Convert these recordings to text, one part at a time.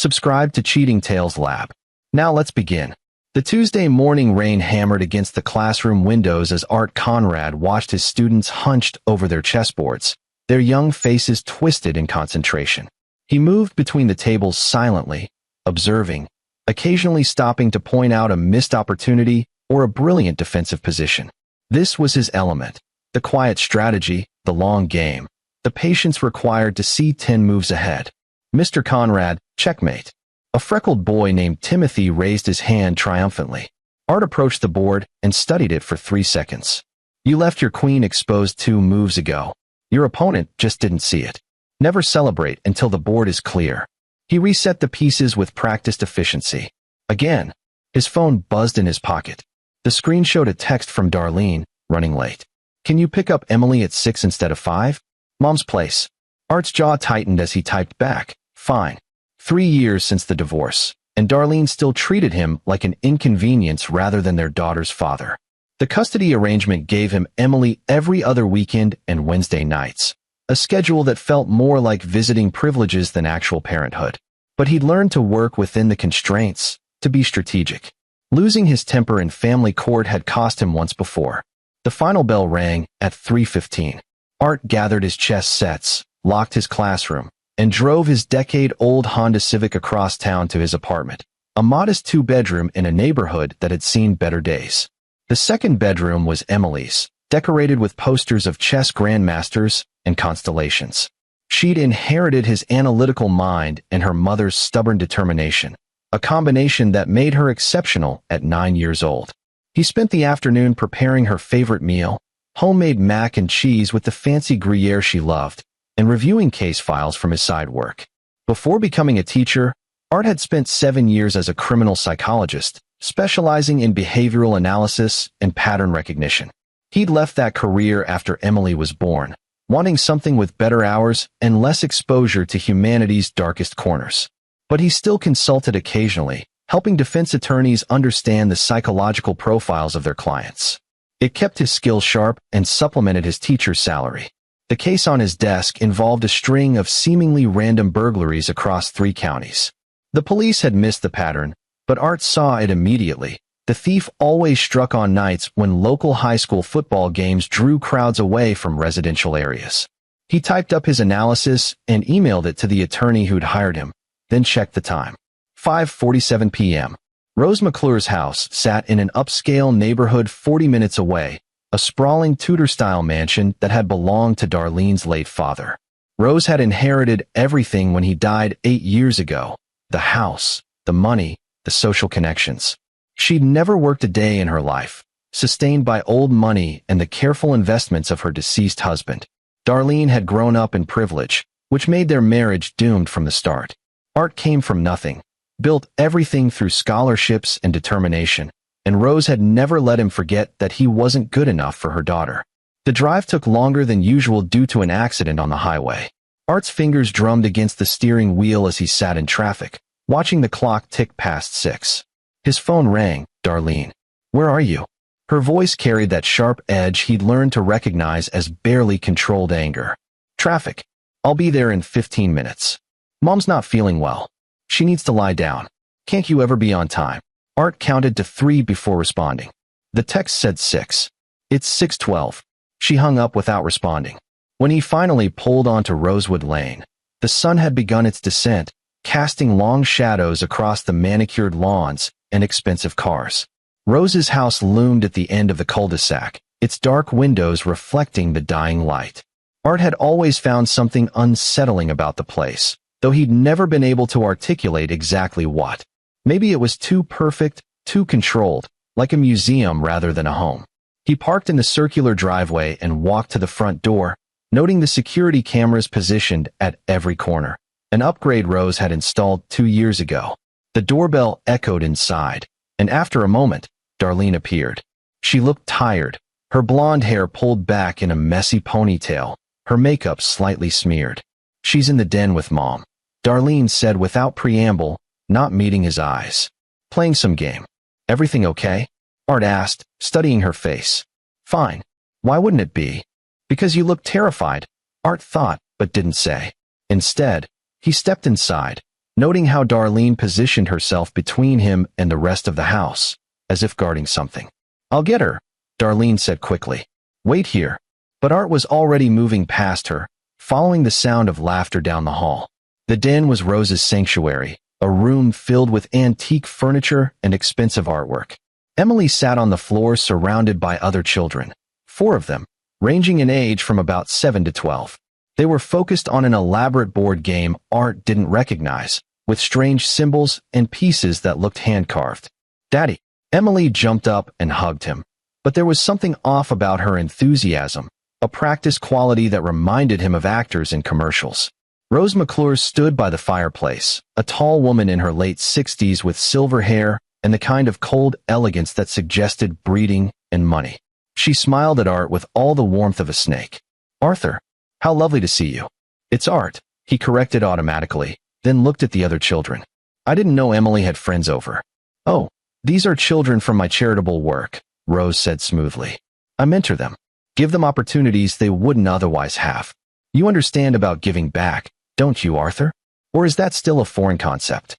Subscribe to Cheating Tales Lab. Now let's begin. The Tuesday morning rain hammered against the classroom windows as Art Conrad watched his students hunched over their chessboards, their young faces twisted in concentration. He moved between the tables silently, observing, occasionally stopping to point out a missed opportunity or a brilliant defensive position. This was his element, the quiet strategy, the long game, the patience required to see 10 moves ahead. Mr. Conrad, checkmate. A freckled boy named Timothy raised his hand triumphantly. Art approached the board and studied it for 3 seconds. You left your queen exposed 2 moves ago. Your opponent just didn't see it. Never celebrate until the board is clear. He reset the pieces with practiced efficiency. Again, his phone buzzed in his pocket. The screen showed a text from Darlene, running late. Can you pick up Emily at 6 instead of 5? Mom's place. Art's jaw tightened as he typed back, fine. 3 years since the divorce, and Darlene still treated him like an inconvenience rather than their daughter's father. The custody arrangement gave him Emily every other weekend and Wednesday nights, a schedule that felt more like visiting privileges than actual parenthood. But he'd learned to work within the constraints, to be strategic. Losing his temper in family court had cost him once before. The final bell rang at 3:15. Art gathered his chess sets, locked his classroom, and drove his decade-old Honda Civic across town to his apartment, a modest 2-bedroom in a neighborhood that had seen better days. The second bedroom was Emily's, decorated with posters of chess grandmasters and constellations. She'd inherited his analytical mind and her mother's stubborn determination, a combination that made her exceptional at 9 years old. He spent the afternoon preparing her favorite meal, homemade mac and cheese with the fancy Gruyere she loved, and reviewing case files from his side work. Before becoming a teacher, Art had spent 7 years as a criminal psychologist, specializing in behavioral analysis and pattern recognition. He'd left that career after Emily was born, wanting something with better hours and less exposure to humanity's darkest corners. But he still consulted occasionally, helping defense attorneys understand the psychological profiles of their clients. It kept his skills sharp and supplemented his teacher's salary. The case on his desk involved a string of seemingly random burglaries across 3 counties. The police had missed the pattern, but Art saw it immediately. The thief always struck on nights when local high school football games drew crowds away from residential areas. He typed up his analysis and emailed it to the attorney who'd hired him, then checked the time. 5:47 p.m. Rose McClure's house sat in an upscale neighborhood 40 minutes away, a sprawling Tudor-style mansion that had belonged to Darlene's late father. Rose had inherited everything when he died 8 years ago: the house, the money, the social connections. She'd never worked a day in her life, sustained by old money and the careful investments of her deceased husband. Darlene had grown up in privilege, which made their marriage doomed from the start. Art came from nothing, built everything through scholarships and determination, and Rose had never let him forget that he wasn't good enough for her daughter. The drive took longer than usual due to an accident on the highway. Art's fingers drummed against the steering wheel as he sat in traffic, watching the clock tick past 6. His phone rang. Darlene. Where are you? Her voice carried that sharp edge he'd learned to recognize as barely controlled anger. Traffic. I'll be there in 15 minutes. Mom's not feeling well. She needs to lie down. Can't you ever be on time? Art counted to 3 before responding. The text said 6. It's 6:12. She hung up without responding. When he finally pulled onto Rosewood Lane, the sun had begun its descent, casting long shadows across the manicured lawns and expensive cars. Rose's house loomed at the end of the cul-de-sac, its dark windows reflecting the dying light. Art had always found something unsettling about the place, though he'd never been able to articulate exactly what. Maybe it was too perfect, too controlled, like a museum rather than a home. He parked in the circular driveway and walked to the front door, noting the security cameras positioned at every corner, an upgrade Rose had installed 2 years ago. The doorbell echoed inside, and after a moment, Darlene appeared. She looked tired, her blonde hair pulled back in a messy ponytail, her makeup slightly smeared. She's in the den with Mom, Darlene said without preamble, not meeting his eyes. Playing some game. Everything okay? Art asked, studying her face. Fine. Why wouldn't it be? Because you look terrified, Art thought, but didn't say. Instead, he stepped inside, noting how Darlene positioned herself between him and the rest of the house, as if guarding something. "I'll get her," Darlene said quickly. "Wait here." But Art was already moving past her, following the sound of laughter down the hall. The den was Rose's sanctuary, a room filled with antique furniture and expensive artwork. Emily sat on the floor surrounded by other children, 4 of them, ranging in age from about 7 to 12. They were focused on an elaborate board game Art didn't recognize, with strange symbols and pieces that looked hand-carved. "Daddy!" Emily jumped up and hugged him. But there was something off about her enthusiasm, a practiced quality that reminded him of actors in commercials. Rose McClure stood by the fireplace, a tall woman in her late 60s with silver hair and the kind of cold elegance that suggested breeding and money. She smiled at Art with all the warmth of a snake. "Arthur, how lovely to see you." "It's Art," he corrected automatically, then looked at the other children. "I didn't know Emily had friends over." "Oh, these are children from my charitable work," Rose said smoothly. "I mentor them, give them opportunities they wouldn't otherwise have. You understand about giving back, don't you, Arthur? Or is that still a foreign concept?"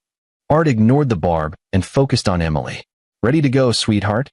Art ignored the barb and focused on Emily. "Ready to go, sweetheart?"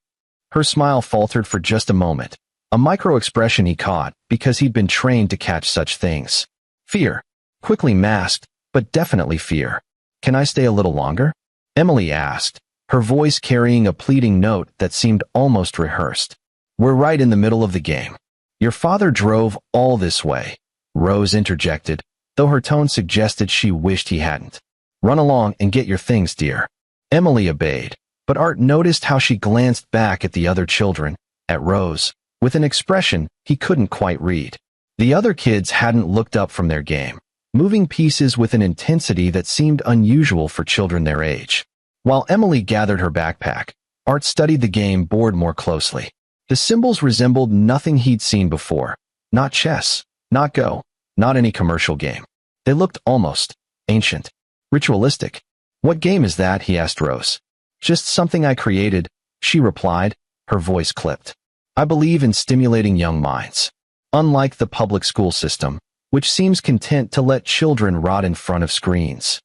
Her smile faltered for just a moment, a micro-expression he caught because he'd been trained to catch such things. Fear, quickly masked, but definitely fear. "Can I stay a little longer?" Emily asked, her voice carrying a pleading note that seemed almost rehearsed. "We're right in the middle of the game." "Your father drove all this way," Rose interjected, though her tone suggested she wished he hadn't. "Run along and get your things, dear." Emily obeyed, but Art noticed how she glanced back at the other children, at Rose, with an expression he couldn't quite read. The other kids hadn't looked up from their game, moving pieces with an intensity that seemed unusual for children their age. While Emily gathered her backpack, Art studied the game board more closely. The symbols resembled nothing he'd seen before. Not chess, not Go, not any commercial game. They looked almost ancient, ritualistic. "What game is that?" he asked Rose. "Just something I created," she replied, her voice clipped. "I believe in stimulating young minds. Unlike the public school system, which seems content to let children rot in front of screens."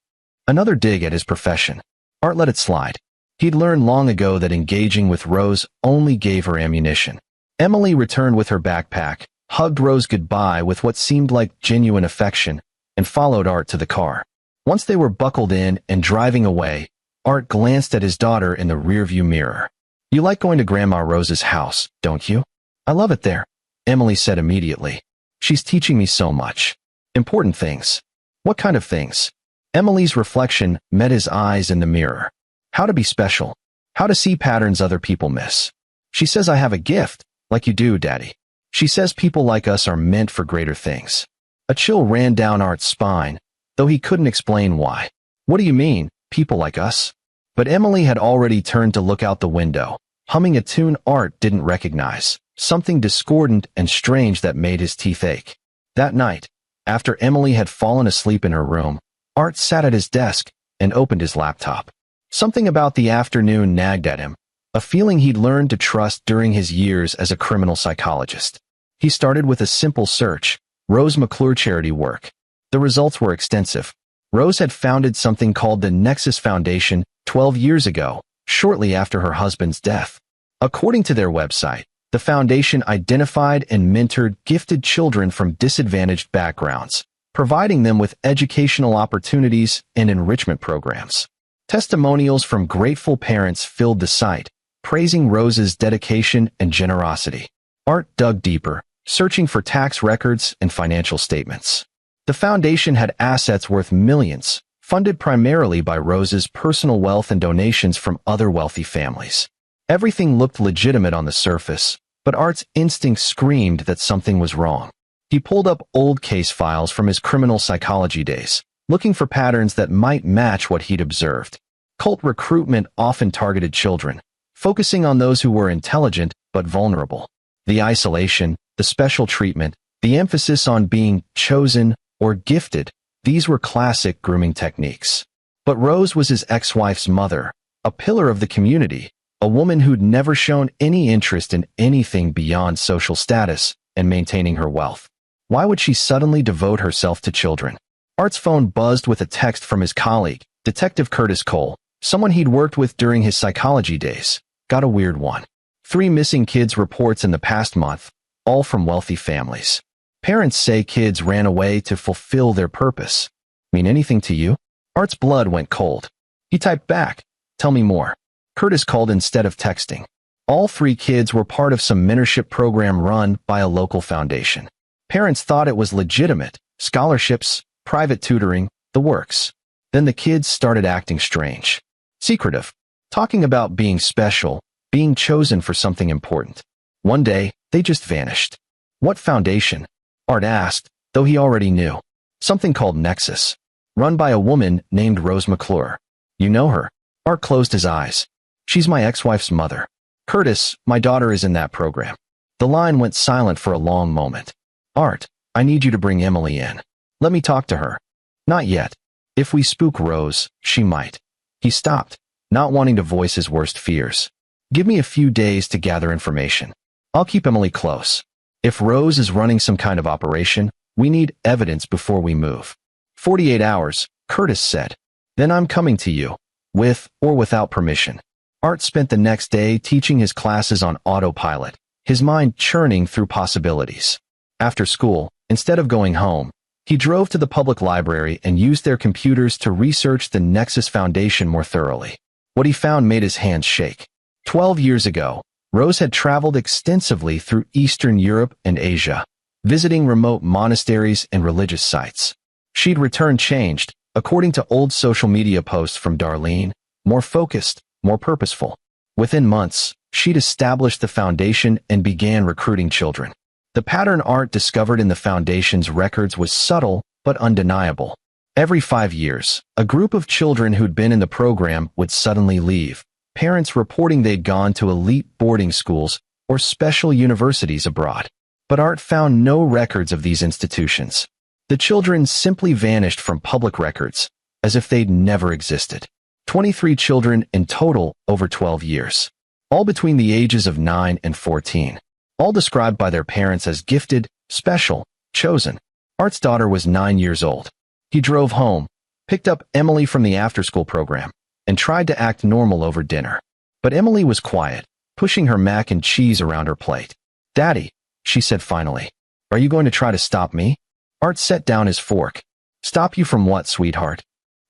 Another dig at his profession. Art let it slide. He'd learned long ago that engaging with Rose only gave her ammunition. Emily returned with her backpack, hugged Rose goodbye with what seemed like genuine affection, and followed Art to the car. Once they were buckled in and driving away, Art glanced at his daughter in the rearview mirror. "You like going to Grandma Rose's house, don't you?" "I love it there," Emily said immediately. "She's teaching me so much. Important things." "What kind of things?" Emily's reflection met his eyes in the mirror. "How to be special. How to see patterns other people miss. She says I have a gift, like you do, Daddy. She says people like us are meant for greater things." A chill ran down Art's spine, though he couldn't explain why. "What do you mean, people like us?" But Emily had already turned to look out the window, humming a tune Art didn't recognize, something discordant and strange that made his teeth ache. That night, after Emily had fallen asleep in her room, Art sat at his desk and opened his laptop. Something about the afternoon nagged at him, a feeling he'd learned to trust during his years as a criminal psychologist. He started with a simple search, Rose McClure charity work. The results were extensive. Rose had founded something called the Nexus Foundation 12 years ago, shortly after her husband's death. According to their website, the foundation identified and mentored gifted children from disadvantaged backgrounds, providing them with educational opportunities and enrichment programs. Testimonials from grateful parents filled the site, praising Rose's dedication and generosity. Art dug deeper, searching for tax records and financial statements. The foundation had assets worth millions, funded primarily by Rose's personal wealth and donations from other wealthy families. Everything looked legitimate on the surface, but Art's instinct screamed that something was wrong. He pulled up old case files from his criminal psychology days, looking for patterns that might match what he'd observed. Cult recruitment often targeted children, focusing on those who were intelligent but vulnerable. The isolation, the special treatment, the emphasis on being chosen or gifted, these were classic grooming techniques. But Rose was his ex-wife's mother, a pillar of the community, a woman who'd never shown any interest in anything beyond social status and maintaining her wealth. Why would she suddenly devote herself to children? Art's phone buzzed with a text from his colleague, Detective Curtis Cole, someone he'd worked with during his psychology days, got a weird one. 3 missing kids reports in the past month, all from wealthy families. Parents say kids ran away to fulfill their purpose. Mean anything to you? Art's blood went cold. He typed back, "Tell me more." Curtis called instead of texting. All 3 kids were part of some mentorship program run by a local foundation. Parents thought it was legitimate, scholarships, private tutoring, the works. Then the kids started acting strange. Secretive. Talking about being special, being chosen for something important. One day, they just vanished. What foundation? Art asked, though he already knew. Something called Nexus. Run by a woman named Rose McClure. You know her? Art closed his eyes. She's my ex-wife's mother. Curtis, my daughter is in that program. The line went silent for a long moment. Art, I need you to bring Emily in. Let me talk to her. Not yet. If we spook Rose, she might. He stopped, not wanting to voice his worst fears. Give me a few days to gather information. I'll keep Emily close. If Rose is running some kind of operation, we need evidence before we move. 48 hours, Curtis said. Then I'm coming to you, with or without permission. Art spent the next day teaching his classes on autopilot, his mind churning through possibilities. After school, instead of going home, he drove to the public library and used their computers to research the Nexus Foundation more thoroughly. What he found made his hands shake. 12 years ago, Rose had traveled extensively through Eastern Europe and Asia, visiting remote monasteries and religious sites. She'd returned changed, according to old social media posts from Darlene, more focused, more purposeful. Within months, she'd established the foundation and began recruiting children. The pattern Art discovered in the foundation's records was subtle but undeniable. Every 5 years, a group of children who'd been in the program would suddenly leave, parents reporting they'd gone to elite boarding schools or special universities abroad. But Art found no records of these institutions. The children simply vanished from public records, as if they'd never existed. 23 children in total over 12 years, all between the ages of 9 and 14, all described by their parents as gifted, special, chosen. Art's daughter was 9 years old. He drove home, picked up Emily from the after-school program, and tried to act normal over dinner. But Emily was quiet, pushing her mac and cheese around her plate. "Daddy," she said finally, "are you going to try to stop me?" Art set down his fork. "Stop you from what, sweetheart?"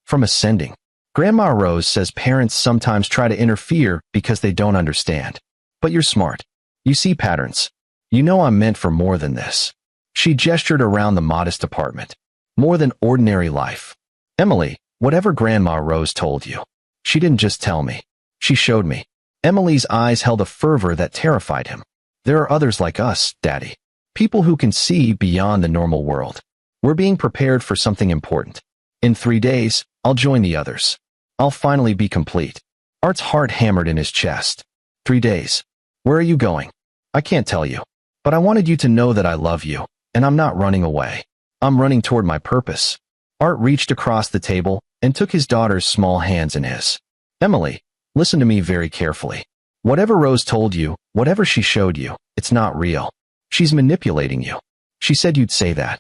"From ascending. Grandma Rose says parents sometimes try to interfere because they don't understand. But you're smart. You see patterns. You know I'm meant for more than this." She gestured around the modest apartment. "More than ordinary life. Emily, whatever Grandma Rose told you. She didn't just tell me. She showed me." Emily's eyes held a fervor that terrified him. "There are others like us, Daddy. People who can see beyond the normal world. We're being prepared for something important. In 3 days, I'll join the others. I'll finally be complete." Art's heart hammered in his chest. 3 days. Where are you going? I can't tell you. But I wanted you to know that I love you, and I'm not running away. I'm running toward my purpose. Art reached across the table and took his daughter's small hands in his. "Emily, listen to me very carefully. Whatever Rose told you, whatever she showed you, it's not real. She's manipulating you. She said you'd say that."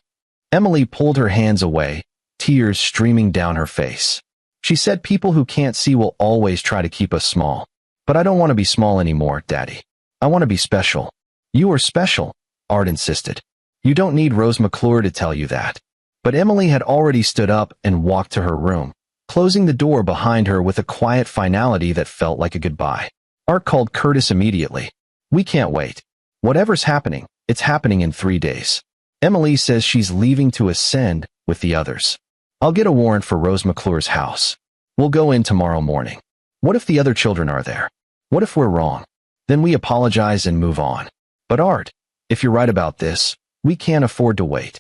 Emily pulled her hands away, tears streaming down her face. "She said people who can't see will always try to keep us small. But I don't want to be small anymore, Daddy. I want to be special." "You are special," Art insisted. "You don't need Rose McClure to tell you that." But Emily had already stood up and walked to her room, closing the door behind her with a quiet finality that felt like a goodbye. Art called Curtis immediately. "We can't wait. Whatever's happening, it's happening in 3 days. Emily says she's leaving to ascend with the others. I'll get a warrant for Rose McClure's house. We'll go in tomorrow morning. What if the other children are there? What if we're wrong? Then we apologize and move on. But Art, if you're right about this, we can't afford to wait."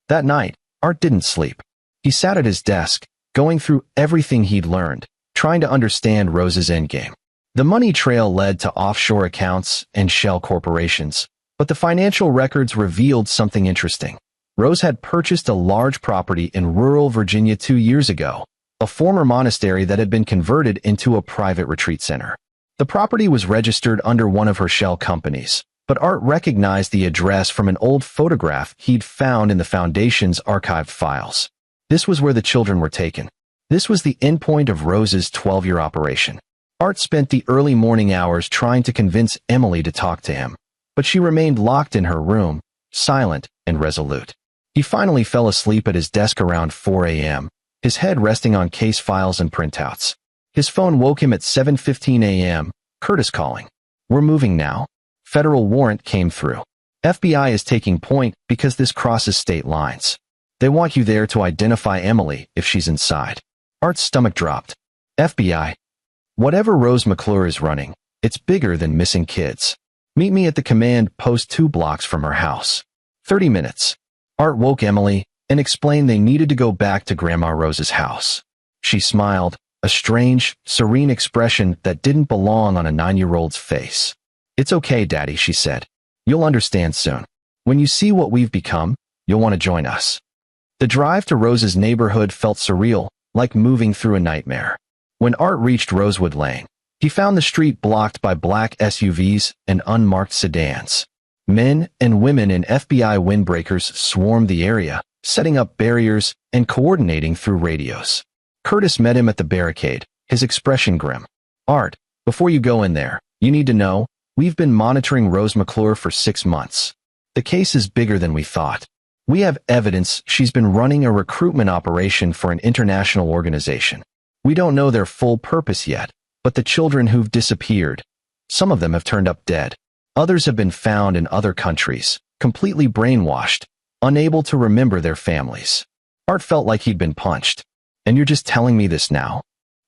That night, Art didn't sleep. He sat at his desk, going through everything he'd learned, trying to understand Rose's endgame. The money trail led to offshore accounts and shell corporations, but the financial records revealed something interesting. Rose had purchased a large property in rural Virginia 2 years ago, a former monastery that had been converted into a private retreat center. The property was registered under one of her shell companies, but Art recognized the address from an old photograph he'd found in the Foundation's archived files. This was where the children were taken. This was the endpoint of Rose's 12-year operation. Art spent the early morning hours trying to convince Emily to talk to him, but she remained locked in her room, silent and resolute. He finally fell asleep at his desk around 4 a.m., his head resting on case files and printouts. His phone woke him at 7:15 a.m., Curtis calling. "We're moving now." Federal warrant came through. FBI is taking point because this crosses state lines. They want you there to identify Emily if she's inside. Art's stomach dropped. FBI. Whatever Rose McClure is running, it's bigger than missing kids. Meet me at the command post 2 blocks from her house. 30 minutes. Art woke Emily and explained they needed to go back to Grandma Rose's house. She smiled, a strange, serene expression that didn't belong on a 9-year-old's face. "It's okay, Daddy," she said. "You'll understand soon. When you see what we've become, you'll want to join us." The drive to Rose's neighborhood felt surreal, like moving through a nightmare. When Art reached Rosewood Lane, he found the street blocked by black SUVs and unmarked sedans. Men and women in FBI windbreakers swarmed the area, setting up barriers and coordinating through radios. Curtis met him at the barricade, his expression grim. "Art, before you go in there, you need to know, we've been monitoring Rose McClure for 6 months. The case is bigger than we thought. We have evidence she's been running a recruitment operation for an international organization. We don't know their full purpose yet, but the children who've disappeared, some of them have turned up dead. Others have been found in other countries, completely brainwashed, unable to remember their families." Art felt like he'd been punched. "And you're just telling me this now?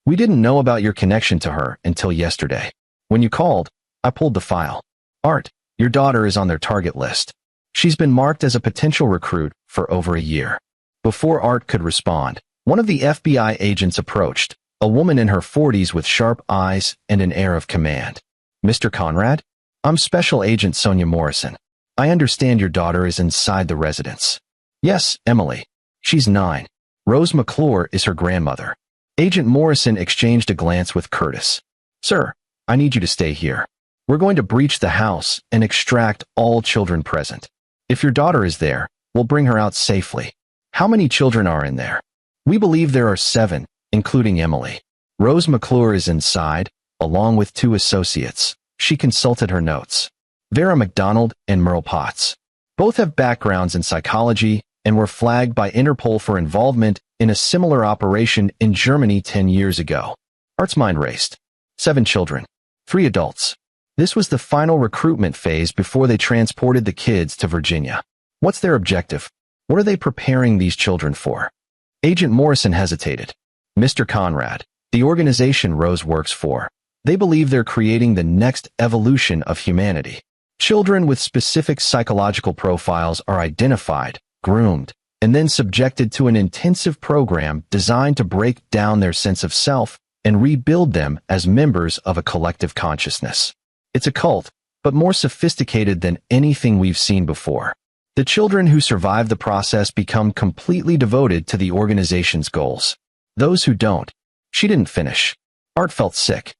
We didn't know about your connection to her until yesterday. When you called, I pulled the file. Art, your daughter is on their target list. She's been marked as a potential recruit for over a year." Before Art could respond, one of the FBI agents approached, a woman in her 40s with sharp eyes and an air of command. "Mr. Conrad? I'm Special Agent Sonia Morrison. I understand your daughter is inside the residence." "Yes, Emily. She's 9. Rose McClure is her grandmother." Agent Morrison exchanged a glance with Curtis. "Sir, I need you to stay here. We're going to breach the house and extract all children present. If your daughter is there, we'll bring her out safely." "How many children are in there?" "We believe there are 7, including Emily. Rose McClure is inside, along with 2 associates." She consulted her notes. "Vera McDonald and Merle Potts. Both have backgrounds in psychology and were flagged by Interpol for involvement in a similar operation in Germany 10 years ago." Art's mind raced. 7 children. 3 adults. This was the final recruitment phase before they transported the kids to Virginia. What's their objective? What are they preparing these children for? Agent Morrison hesitated. "Mr. Conrad, the organization Rose works for, they believe they're creating the next evolution of humanity. Children with specific psychological profiles are identified, groomed, and then subjected to an intensive program designed to break down their sense of self and rebuild them as members of a collective consciousness. It's a cult, but more sophisticated than anything we've seen before. The children who survive the process become completely devoted to the organization's goals. Those who don't." She didn't finish. Art felt sick.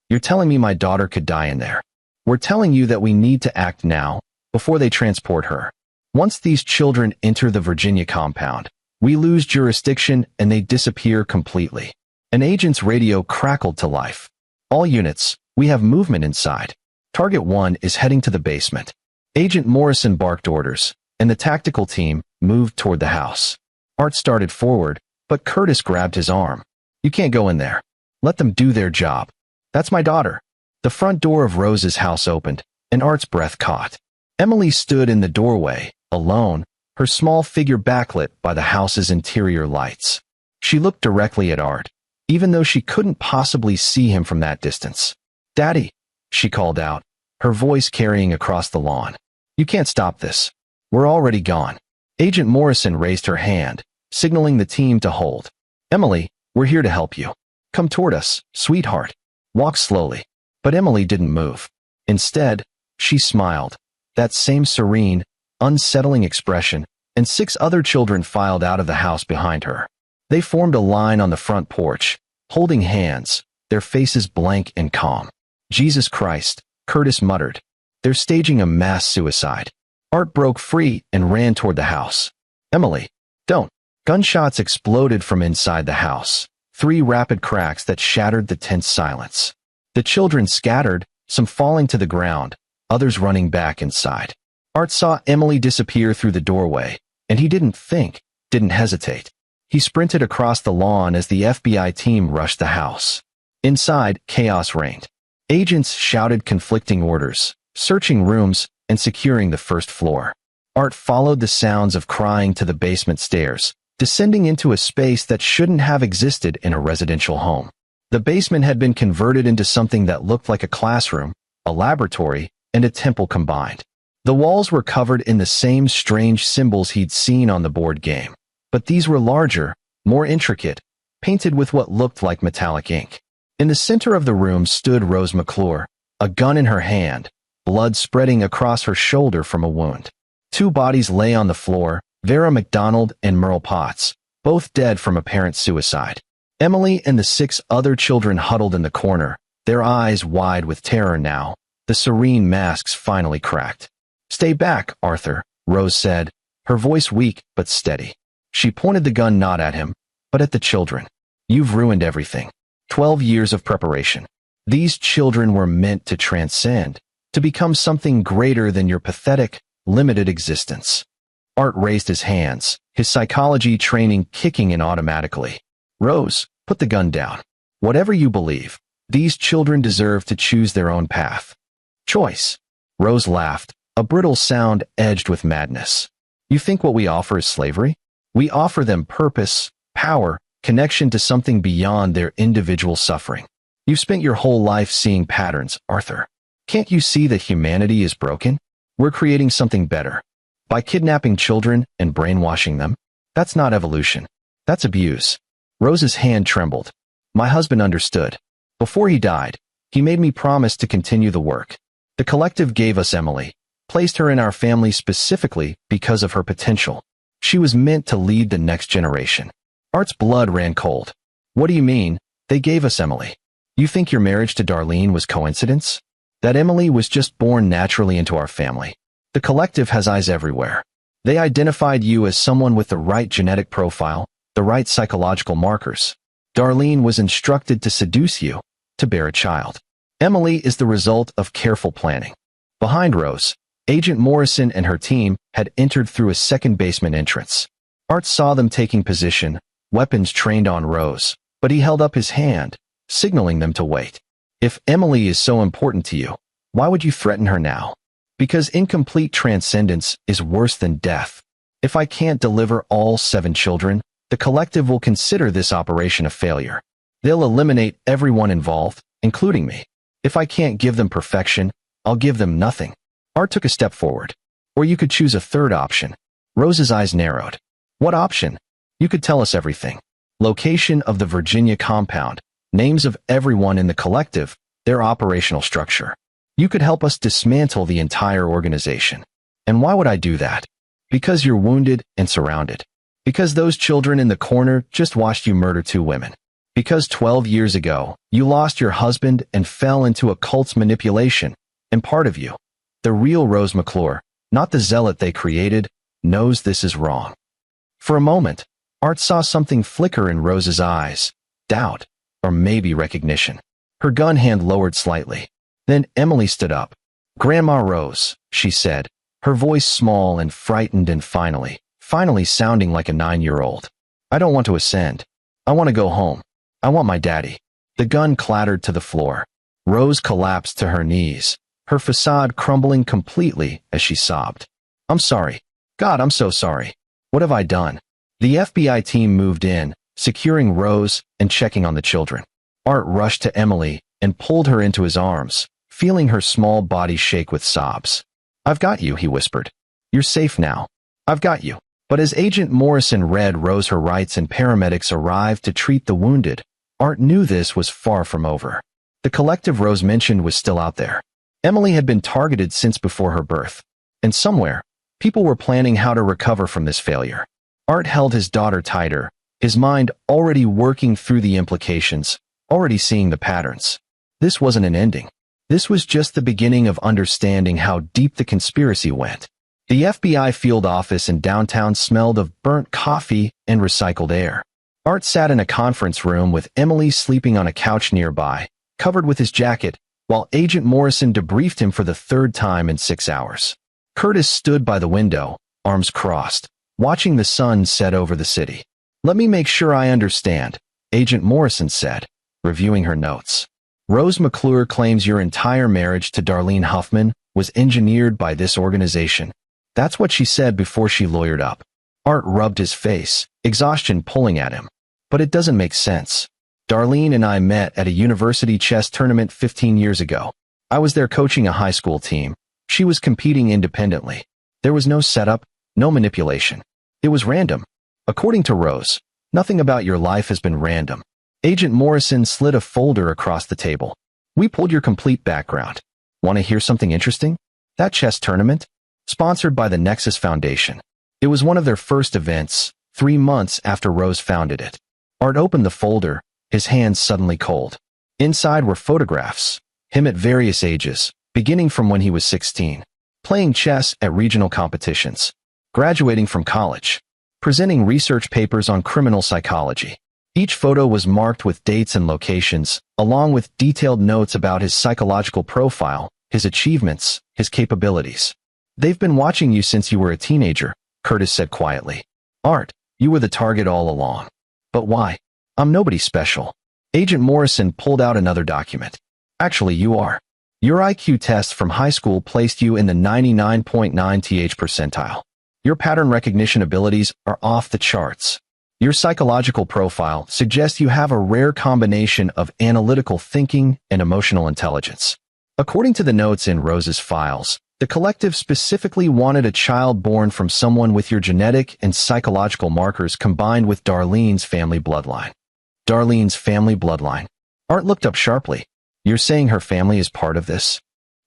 "You're telling me my daughter could die in there. We're telling you that we need to act now, before they transport her. Once these children enter the Virginia compound, we lose jurisdiction and they disappear completely." An agent's radio crackled to life. "All units, we have movement inside. Target 1 is heading to the basement." Agent Morrison barked orders, and the tactical team moved toward the house. Art started forward, but Curtis grabbed his arm. "You can't go in there. Let them do their job. That's my daughter." The front door of Rose's house opened, and Art's breath caught. Emily stood in the doorway, alone, her small figure backlit by the house's interior lights. She looked directly at Art, even though she couldn't possibly see him from that distance. "Daddy," she called out, her voice carrying across the lawn. "You can't stop this. We're already gone." Agent Morrison raised her hand, signaling the team to hold. "Emily, we're here to help you. Come toward us, sweetheart." Walk slowly. But Emily didn't move. Instead, she smiled, that same serene, unsettling expression, and 6 other children filed out of the house behind her. They formed a line on the front porch, holding hands, their faces blank and calm. "Jesus Christ," Curtis muttered. "They're staging a mass suicide." Art broke free and ran toward the house. "Emily, don't." Gunshots exploded from inside the house, 3 rapid cracks that shattered the tense silence. The children scattered, some falling to the ground, others running back inside. Art saw Emily disappear through the doorway, and he didn't hesitate. He sprinted across the lawn as the FBI team rushed the house. Inside, chaos reigned. Agents shouted conflicting orders, searching rooms and securing the first floor. Art followed the sounds of crying to the basement stairs, descending into a space that shouldn't have existed in a residential home. The basement had been converted into something that looked like a classroom, a laboratory, and a temple combined. The walls were covered in the same strange symbols he'd seen on the board game, but these were larger, more intricate, painted with what looked like metallic ink. In the center of the room stood Rose McClure, a gun in her hand, blood spreading across her shoulder from a wound. 2 bodies lay on the floor, Vera McDonald and Merle Potts, both dead from apparent suicide. Emily and the 6 other children huddled in the corner, their eyes wide with terror now. The serene masks finally cracked. "Stay back, Arthur," Rose said, her voice weak but steady. She pointed the gun not at him, but at the children. "You've ruined everything. 12 years of preparation. These children were meant to transcend, to become something greater than your pathetic, limited existence." Art raised his hands, his psychology training kicking in automatically. "Rose, put the gun down. Whatever you believe, these children deserve to choose their own path." "Choice." Rose laughed, a brittle sound edged with madness. "You think what we offer is slavery? We offer them purpose, power, connection to something beyond their individual suffering. You've spent your whole life seeing patterns, Arthur. Can't you see that humanity is broken? We're creating something better. By kidnapping children and brainwashing them, that's not evolution. That's abuse." Rose's hand trembled. "My husband understood. Before he died, he made me promise to continue the work. The collective gave us Emily, placed her in our family specifically because of her potential. She was meant to lead the next generation." Art's blood ran cold. "What do you mean, they gave us Emily? You think your marriage to Darlene was coincidence? That Emily was just born naturally into our family. The collective has eyes everywhere. They identified you as someone with the right genetic profile, the right psychological markers. Darlene was instructed to seduce you, to bear a child. Emily is the result of careful planning." Behind Rose, Agent Morrison and her team had entered through a second basement entrance. Art saw them taking position, weapons trained on Rose, but he held up his hand, signaling them to wait. "If Emily is so important to you, why would you threaten her now? Because incomplete transcendence is worse than death. If I can't deliver all 7 children, the collective will consider this operation a failure. They'll eliminate everyone involved, including me. If I can't give them perfection, I'll give them nothing." Art took a step forward. "Or you could choose a third option." Rose's eyes narrowed. "What option? You could tell us everything. Location of the Virginia compound, names of everyone in the collective, their operational structure. You could help us dismantle the entire organization." "And why would I do that?" "Because you're wounded and surrounded. Because those children in the corner just watched you murder 2 women. Because 12 years ago, you lost your husband and fell into a cult's manipulation, and part of you, the real Rose McClure, not the zealot they created, knows this is wrong." For a moment, Art saw something flicker in Rose's eyes, doubt, or maybe recognition. Her gun hand lowered slightly. Then Emily stood up. "Grandma Rose," she said, her voice small and frightened and finally sounding like a 9-year-old. "I don't want to ascend. I want to go home. I want my daddy." The gun clattered to the floor. Rose collapsed to her knees, her facade crumbling completely as she sobbed. "I'm sorry. God, I'm so sorry. What have I done?" The FBI team moved in, securing Rose and checking on the children. Art rushed to Emily and pulled her into his arms, feeling her small body shake with sobs. "I've got you," he whispered. "You're safe now. I've got you." But as Agent Morrison read Rose her rights and paramedics arrived to treat the wounded, Art knew this was far from over. The collective Rose mentioned was still out there. Emily had been targeted since before her birth, and somewhere, people were planning how to recover from this failure. Art held his daughter tighter, his mind already working through the implications, already seeing the patterns. This wasn't an ending. This was just the beginning of understanding how deep the conspiracy went. The FBI field office in downtown smelled of burnt coffee and recycled air. Art sat in a conference room with Emily sleeping on a couch nearby, covered with his jacket, while Agent Morrison debriefed him for the third time in 6 hours. Curtis stood by the window, arms crossed, watching the sun set over the city. "Let me make sure I understand," Agent Morrison said, reviewing her notes. "Rose McClure claims your entire marriage to Darlene Huffman was engineered by this organization." That's what she said before she lawyered up. Art rubbed his face, exhaustion pulling at him. "But it doesn't make sense. Darlene and I met at a university chess tournament 15 years ago. I was there coaching a high school team. She was competing independently. There was no setup, no manipulation. It was random. According to Rose, nothing about your life has been random." Agent Morrison slid a folder across the table. "We pulled your complete background. Want to hear something interesting? That chess tournament? Sponsored by the Nexus Foundation. It was one of their first events, 3 months after Rose founded it." Art opened the folder, his hands suddenly cold. Inside were photographs, him at various ages, beginning from when he was 16, playing chess at regional competitions, graduating from college, presenting research papers on criminal psychology. Each photo was marked with dates and locations, along with detailed notes about his psychological profile, his achievements, his capabilities. "They've been watching you since you were a teenager," Curtis said quietly. "Art, you were the target all along." "But why? I'm nobody special." Agent Morrison pulled out another document. "Actually, you are. Your IQ test from high school placed you in the 99.9th percentile. Your pattern recognition abilities are off the charts. Your psychological profile suggests you have a rare combination of analytical thinking and emotional intelligence." According to the notes in Rose's files, the collective specifically wanted a child born from someone with your genetic and psychological markers combined with Darlene's family bloodline. Darlene's family bloodline. Art looked up sharply. "You're saying her family is part of this?"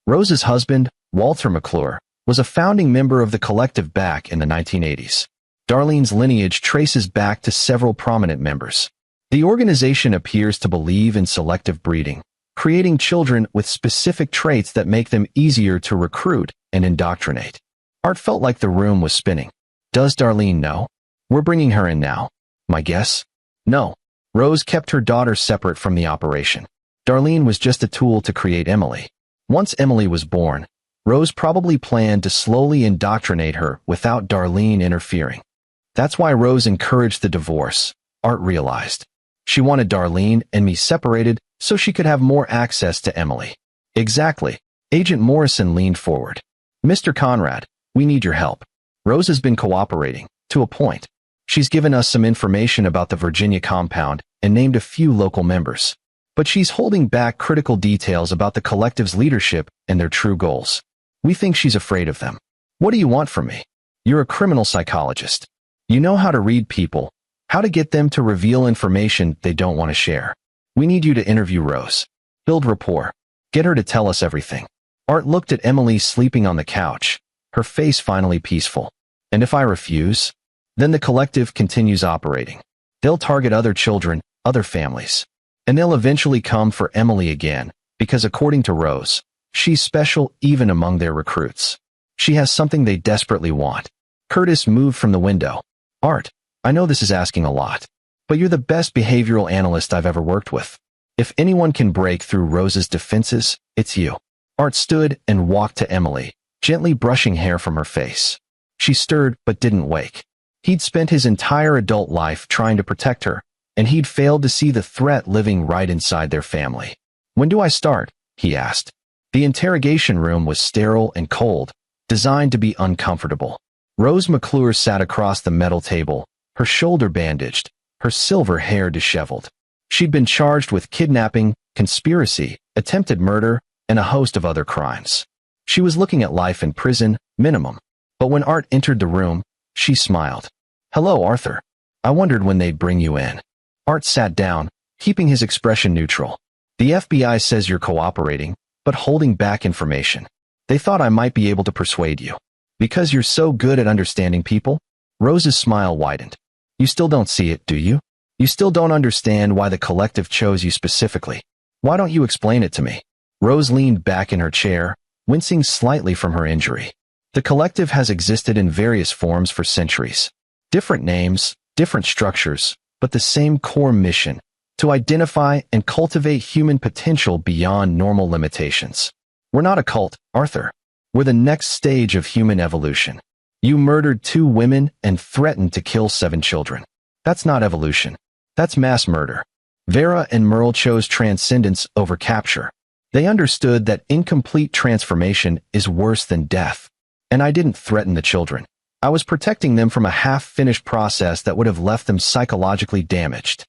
Rose's husband, Walter McClure, was a founding member of the collective back in the 1980s. Darlene's lineage traces back to several prominent members. The organization appears to believe in selective breeding, creating children with specific traits that make them easier to recruit and indoctrinate. Art felt like the room was spinning. "Does Darlene know? We're bringing her in now." "My guess? No." Rose kept her daughter separate from the operation. Darlene was just a tool to create Emily. Once Emily was born, Rose probably planned to slowly indoctrinate her without Darlene interfering. That's why Rose encouraged the divorce, Art realized. She wanted Darlene and me separated so she could have more access to Emily. Exactly. Agent Morrison leaned forward. "Mr. Conrad, we need your help. Rose has been cooperating, to a point. She's given us some information about the Virginia compound and named a few local members. But she's holding back critical details about the collective's leadership and their true goals. We think she's afraid of them. What do you want from me? You're a criminal psychologist. You know how to read people, how to get them to reveal information they don't want to share. We need you to interview Rose. Build rapport. Get her to tell us everything." Art looked at Emily sleeping on the couch, her face finally peaceful. "And if I refuse? Then the collective continues operating. They'll target other children, other families. And they'll eventually come for Emily again, because according to Rose, she's special even among their recruits. She has something they desperately want." Curtis moved from the window. "Art, I know this is asking a lot, but you're the best behavioral analyst I've ever worked with. If anyone can break through Rose's defenses, it's you." Art stood and walked to Emily, gently brushing hair from her face. She stirred but didn't wake. He'd spent his entire adult life trying to protect her, and he'd failed to see the threat living right inside their family. "When do I start?" he asked. The interrogation room was sterile and cold, designed to be uncomfortable. Rose McClure sat across the metal table, her shoulder bandaged, her silver hair disheveled. She'd been charged with kidnapping, conspiracy, attempted murder, and a host of other crimes. She was looking at life in prison, minimum. But when Art entered the room, she smiled. "Hello, Arthur. I wondered when they'd bring you in." Art sat down, keeping his expression neutral. "The FBI says you're cooperating, but holding back information. They thought I might be able to persuade you. Because you're so good at understanding people?" Rose's smile widened. "You still don't see it, do you? You still don't understand why the collective chose you specifically. Why don't you explain it to me?" Rose leaned back in her chair, wincing slightly from her injury. "The collective has existed in various forms for centuries. Different names, different structures, but the same core mission: to identify and cultivate human potential beyond normal limitations. We're not a cult, Arthur. We're the next stage of human evolution. You murdered 2 women and threatened to kill 7 children. That's not evolution. That's mass murder. Vera and Merle chose transcendence over capture. They understood that incomplete transformation is worse than death. And I didn't threaten the children. I was protecting them from a half-finished process that would have left them psychologically damaged.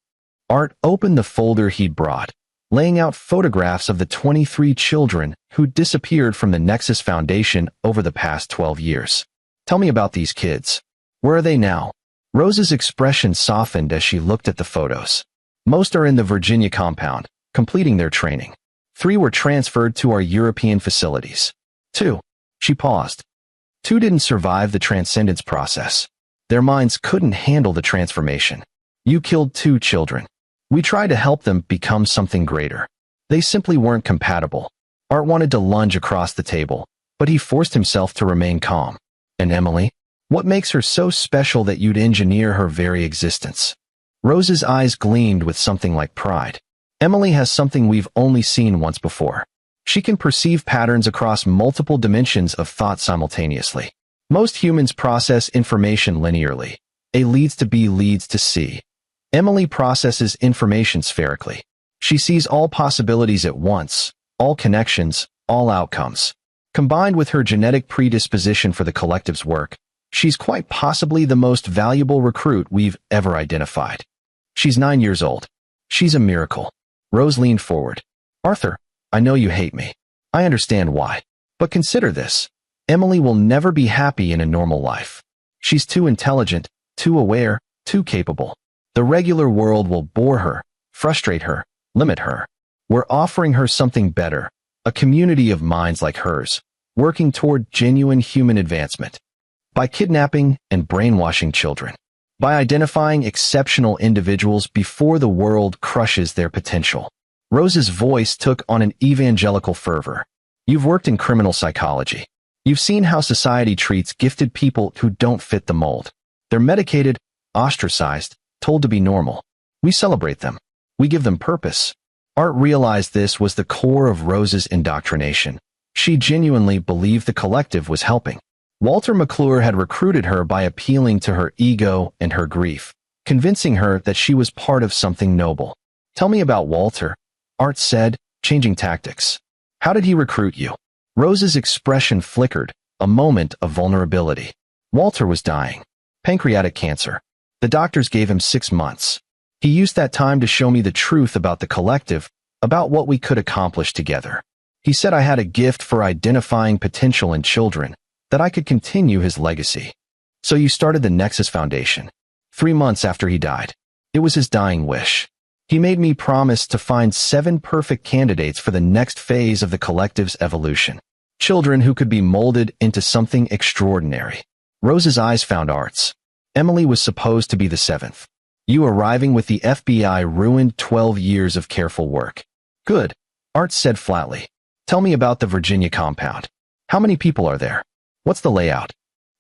Art opened the folder he'd brought, laying out photographs of the 23 children who disappeared from the Nexus Foundation over the past 12 years. Tell me about these kids. Where are they now? Rose's expression softened as she looked at the photos. Most are in the Virginia compound, completing their training. 3 were transferred to our European facilities. 2. She paused. 2 didn't survive the transcendence process. Their minds couldn't handle the transformation. You killed 2 children. We tried to help them become something greater. They simply weren't compatible. Art wanted to lunge across the table, but he forced himself to remain calm. And Emily? What makes her so special that you'd engineer her very existence? Rose's eyes gleamed with something like pride. Emily has something we've only seen once before. She can perceive patterns across multiple dimensions of thought simultaneously. Most humans process information linearly. A leads to B leads to C. Emily processes information spherically. She sees all possibilities at once, all connections, all outcomes. Combined with her genetic predisposition for the collective's work, she's quite possibly the most valuable recruit we've ever identified. She's 9 years old. She's a miracle. Rose leaned forward. Arthur, I know you hate me. I understand why. But consider this. Emily will never be happy in a normal life. She's too intelligent, too aware, too capable. The regular world will bore her, frustrate her, limit her. We're offering her something better, a community of minds like hers, working toward genuine human advancement. By kidnapping and brainwashing children. By identifying exceptional individuals before the world crushes their potential. Rose's voice took on an evangelical fervor. You've worked in criminal psychology. You've seen how society treats gifted people who don't fit the mold. They're medicated, ostracized, told to be normal. We celebrate them. We give them purpose. Art realized this was the core of Rose's indoctrination. She genuinely believed the collective was helping. Walter McClure had recruited her by appealing to her ego and her grief, convincing her that she was part of something noble. Tell me about Walter, Art said, changing tactics. How did he recruit you? Rose's expression flickered, a moment of vulnerability. Walter was dying. Pancreatic cancer. The doctors gave him 6 months. He used that time to show me the truth about the collective, about what we could accomplish together. He said I had a gift for identifying potential in children, that I could continue his legacy. So you started the Nexus Foundation. 3 months after he died. It was his dying wish. He made me promise to find 7 perfect candidates for the next phase of the collective's evolution. Children who could be molded into something extraordinary. Rose's eyes found Art's. Emily was supposed to be the 7th. You arriving with the FBI ruined 12 years of careful work. Good, Art said flatly. Tell me about the Virginia compound. How many people are there? What's the layout?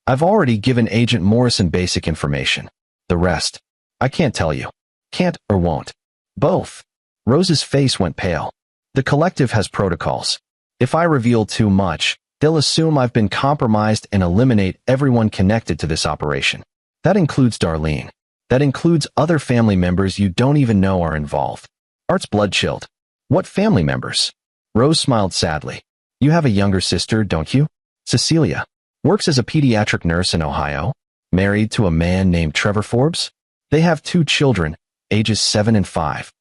I've already given Agent Morrison basic information. The rest, I can't tell you. Can't or won't. Both. Rose's face went pale. The collective has protocols. If I reveal too much, they'll assume I've been compromised and eliminate everyone connected to this operation. That includes Darlene. That includes other family members you don't even know are involved. Art's blood chilled. What family members? Rose smiled sadly. You have a younger sister, don't you? Cecilia. Works as a pediatric nurse in Ohio. Married to a man named Trevor Forbes. They have 2 children, ages 7 and 5.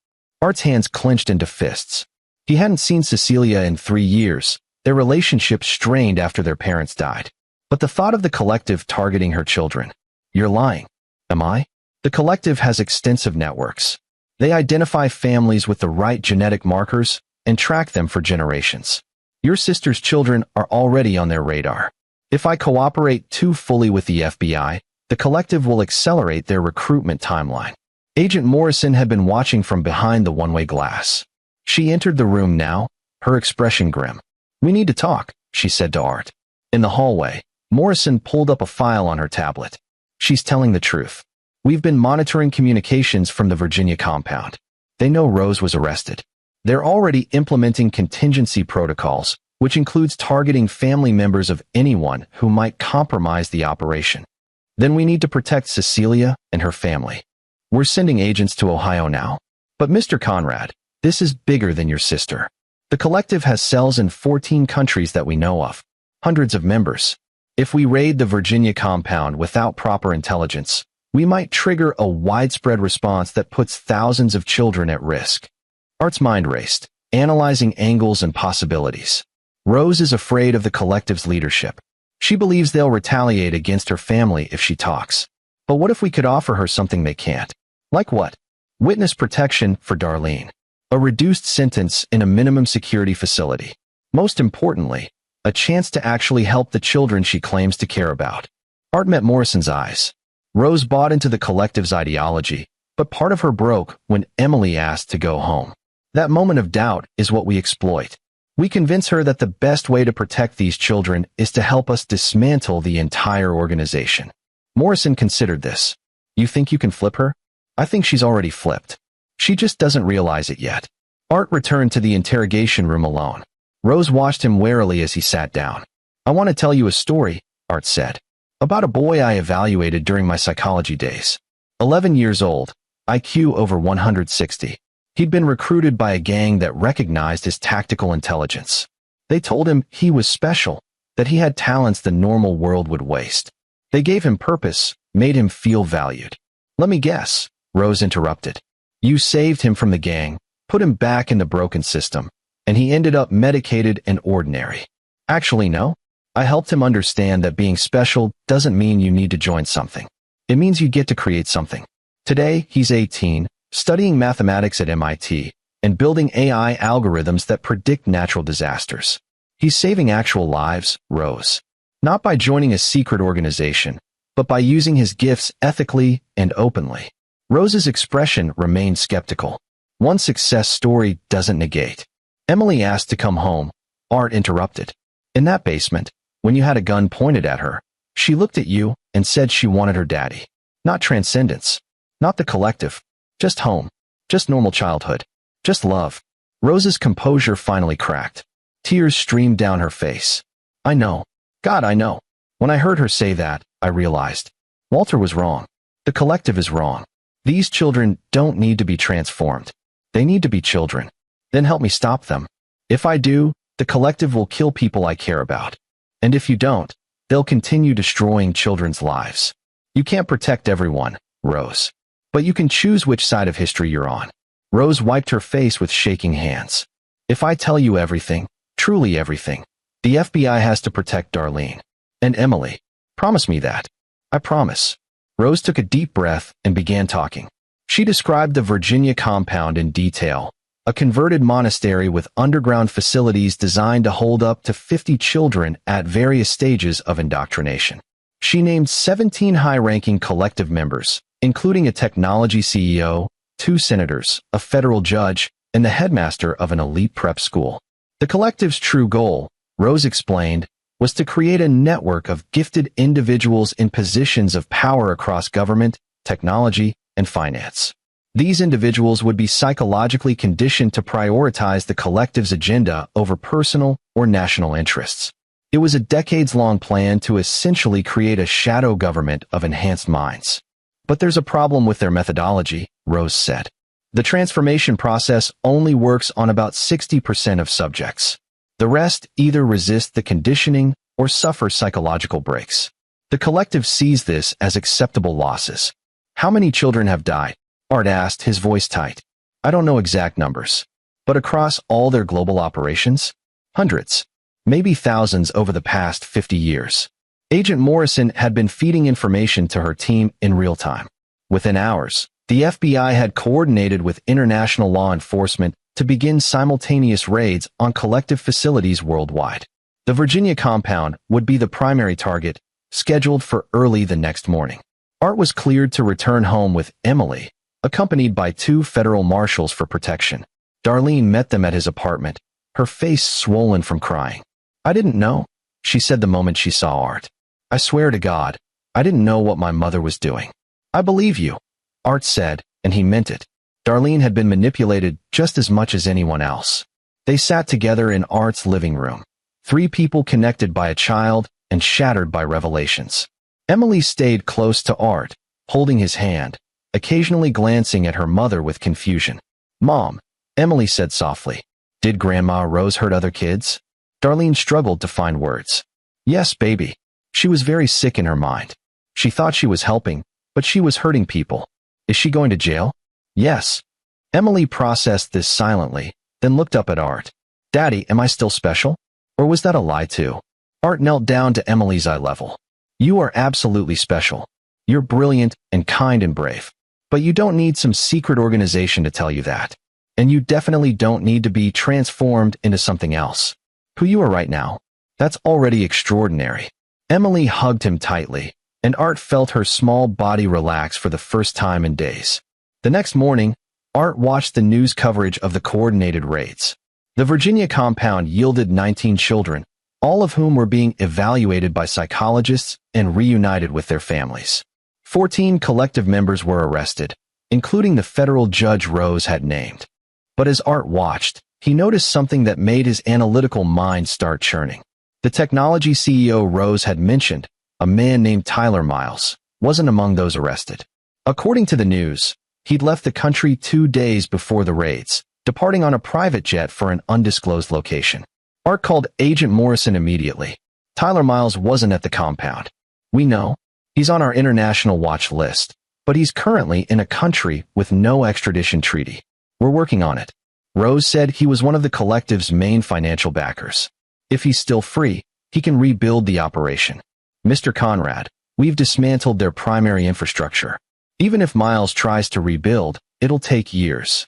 Art's hands clenched into fists. He hadn't seen Cecilia in 3 years, their relationship strained after their parents died. But the thought of the collective targeting her children. You're lying. Am I? The collective has extensive networks. They identify families with the right genetic markers and track them for generations. Your sister's children are already on their radar. If I cooperate too fully with the FBI, the collective will accelerate their recruitment timeline. Agent Morrison had been watching from behind the one-way glass. She entered the room now, her expression grim. We need to talk, she said to Art. In the hallway, Morrison pulled up a file on her tablet. She's telling the truth. We've been monitoring communications from the Virginia compound. They know Rose was arrested. They're already implementing contingency protocols, which includes targeting family members of anyone who might compromise the operation. Then we need to protect Cecilia and her family. We're sending agents to Ohio now. But Mr. Conrad, this is bigger than your sister. The collective has cells in 14 countries that we know of, hundreds of members. If we raid the Virginia compound without proper intelligence, we might trigger a widespread response that puts thousands of children at risk. Art's mind raced, analyzing angles and possibilities. Rose is afraid of the collective's leadership. She believes they'll retaliate against her family if she talks. But what if we could offer her something they can't? Like what? Witness protection for Darlene. A reduced sentence in a minimum security facility. Most importantly, a chance to actually help the children she claims to care about. Art met Morrison's eyes. Rose bought into the collective's ideology, but part of her broke when Emily asked to go home. That moment of doubt is what we exploit. We convince her that the best way to protect these children is to help us dismantle the entire organization. Morrison considered this. You think you can flip her? I think she's already flipped. She just doesn't realize it yet. Art returned to the interrogation room alone. Rose watched him warily as he sat down. I want to tell you a story, Art said. About a boy I evaluated during my psychology days. 11 years old, IQ over 160. He'd been recruited by a gang that recognized his tactical intelligence. They told him he was special, that he had talents the normal world would waste. They gave him purpose, made him feel valued. Let me guess, Rose interrupted. You saved him from the gang, put him back in the broken system, and he ended up medicated and ordinary. Actually, no. I helped him understand that being special doesn't mean you need to join something. It means you get to create something. Today, he's 18, studying mathematics at MIT, and building AI algorithms that predict natural disasters. He's saving actual lives, Rose. Not by joining a secret organization, but by using his gifts ethically and openly. Rose's expression remained skeptical. One success story doesn't negate. Emily asked to come home. Art interrupted. In that basement, when you had a gun pointed at her, she looked at you and said she wanted her daddy. Not transcendence. Not the collective. Just home. Just normal childhood. Just love. Rose's composure finally cracked. Tears streamed down her face. I know. God, I know. When I heard her say that, I realized. Walter was wrong. The collective is wrong. These children don't need to be transformed. They need to be children. Then help me stop them. If I do, the collective will kill people I care about. And if you don't, they'll continue destroying children's lives. You can't protect everyone, Rose. But you can choose which side of history you're on. Rose wiped her face with shaking hands. If I tell you everything, truly everything, the FBI has to protect Darlene. And Emily. Promise me that. I promise. Rose took a deep breath and began talking. She described the Virginia compound in detail, a converted monastery with underground facilities designed to hold up to 50 children at various stages of indoctrination. She named 17 high-ranking collective members, including a technology CEO, 2 senators, a federal judge, and the headmaster of an elite prep school. The collective's true goal, Rose explained, was to create a network of gifted individuals in positions of power across government, technology, and finance. These individuals would be psychologically conditioned to prioritize the collective's agenda over personal or national interests. It was a decades-long plan to essentially create a shadow government of enhanced minds. But there's a problem with their methodology, Rose said. The transformation process only works on about 60% of subjects. The rest either resist the conditioning or suffer psychological breaks. The collective sees this as acceptable losses. How many children have died? Art asked, his voice tight. I don't know exact numbers. But across all their global operations? Hundreds. Maybe thousands over the past 50 years. Agent Morrison had been feeding information to her team in real time. Within hours, the FBI had coordinated with international law enforcement to begin simultaneous raids on collective facilities worldwide. The Virginia compound would be the primary target, scheduled for early the next morning. Art was cleared to return home with Emily, accompanied by 2 federal marshals for protection. Darlene met them at his apartment, her face swollen from crying. I didn't know, she said the moment she saw Art. I swear to God, I didn't know what my mother was doing. I believe you, Art said, and he meant it. Darlene had been manipulated just as much as anyone else. They sat together in Art's living room. Three people connected by a child and shattered by revelations. Emily stayed close to Art, holding his hand, occasionally glancing at her mother with confusion. Mom, Emily said softly. Did Grandma Rose hurt other kids? Darlene struggled to find words. Yes, baby. She was very sick in her mind. She thought she was helping, but she was hurting people. Is she going to jail? Yes. Emily processed this silently, then looked up at Art. Daddy, am I still special? Or was that a lie too? Art knelt down to Emily's eye level. You are absolutely special. You're brilliant and kind and brave. But you don't need some secret organization to tell you that. And you definitely don't need to be transformed into something else. Who you are right now, that's already extraordinary. Emily hugged him tightly, and Art felt her small body relax for the first time in days. The next morning, Art watched the news coverage of the coordinated raids. The Virginia compound yielded 19 children, all of whom were being evaluated by psychologists and reunited with their families. 14 collective members were arrested, including the federal judge Rose had named. But as Art watched, he noticed something that made his analytical mind start churning. The technology CEO Rose had mentioned, a man named Tyler Miles, wasn't among those arrested. According to the news, he'd left the country 2 days before the raids, departing on a private jet for an undisclosed location. Art called Agent Morrison immediately. Tyler Miles wasn't at the compound. We know. He's on our international watch list, but he's currently in a country with no extradition treaty. We're working on it. Rose said he was one of the collective's main financial backers. If he's still free, he can rebuild the operation. Mr. Conrad, we've dismantled their primary infrastructure. Even if Miles tries to rebuild, it'll take years.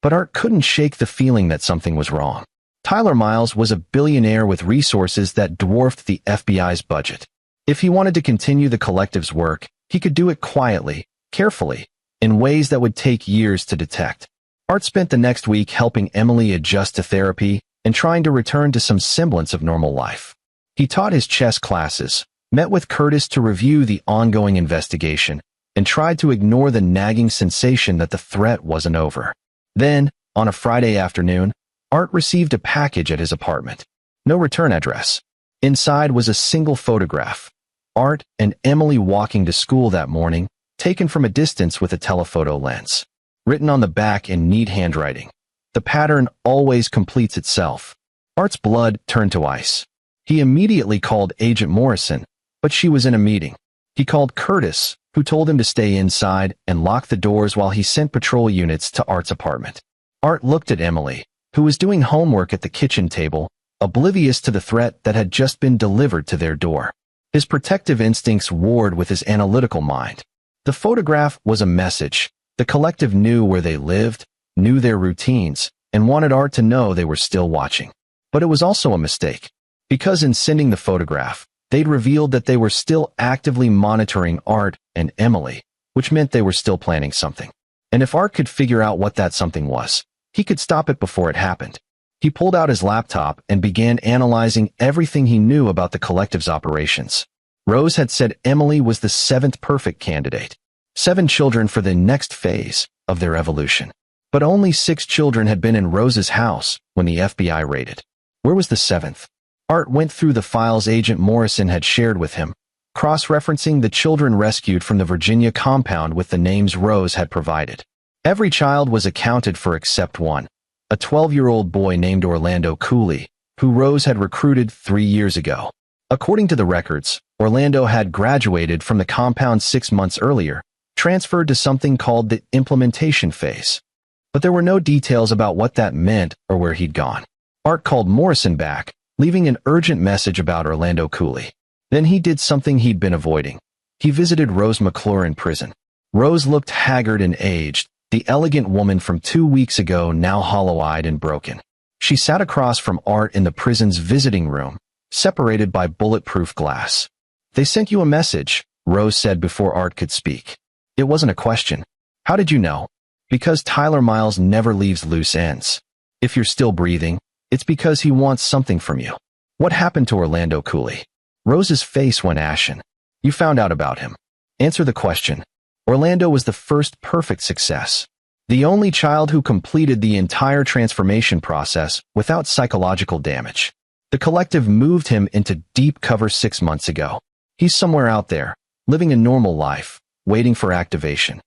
But Art couldn't shake the feeling that something was wrong. Tyler Miles was a billionaire with resources that dwarfed the FBI's budget. If he wanted to continue the collective's work, he could do it quietly, carefully, in ways that would take years to detect. Art spent the next week helping Emily adjust to therapy and trying to return to some semblance of normal life. He taught his chess classes, met with Curtis to review the ongoing investigation, and tried to ignore the nagging sensation that the threat wasn't over. Then, on a Friday afternoon, Art received a package at his apartment. No return address. Inside was a single photograph. Art and Emily walking to school that morning, taken from a distance with a telephoto lens. Written on the back in neat handwriting. The pattern always completes itself. Art's blood turned to ice. He immediately called Agent Morrison, but she was in a meeting. He called Curtis, who told him to stay inside and lock the doors while he sent patrol units to Art's apartment. Art looked at Emily, who was doing homework at the kitchen table, oblivious to the threat that had just been delivered to their door. His protective instincts warred with his analytical mind. The photograph was a message. The collective knew where they lived, knew their routines, and wanted Art to know they were still watching. But it was also a mistake. Because in sending the photograph, they'd revealed that they were still actively monitoring Art and Emily, which meant they were still planning something. And if Art could figure out what that something was, he could stop it before it happened. He pulled out his laptop and began analyzing everything he knew about the collective's operations. Rose had said Emily was the 7th perfect candidate. 7 children for the next phase of their evolution. But only 6 children had been in Rose's house when the FBI raided. Where was the 7th? Art went through the files Agent Morrison had shared with him, cross-referencing the children rescued from the Virginia compound with the names Rose had provided. Every child was accounted for except one, a 12-year-old boy named Orlando Cooley, who Rose had recruited 3 years ago. According to the records, Orlando had graduated from the compound 6 months earlier, transferred to something called the implementation phase. But there were no details about what that meant or where he'd gone. Art called Morrison back, leaving an urgent message about Orlando Cooley. Then he did something he'd been avoiding. He visited Rose McClure in prison. Rose looked haggard and aged, the elegant woman from 2 weeks ago now hollow-eyed and broken. She sat across from Art in the prison's visiting room, separated by bulletproof glass. They sent you a message, Rose said before Art could speak. It wasn't a question. How did you know? Because Tyler Miles never leaves loose ends. If you're still breathing, it's because he wants something from you. What happened to Orlando Cooley? Rose's face went ashen. You found out about him. Answer the question. Orlando was the first perfect success. The only child who completed the entire transformation process without psychological damage. The collective moved him into deep cover 6 months ago. He's somewhere out there, living a normal life, waiting for activation.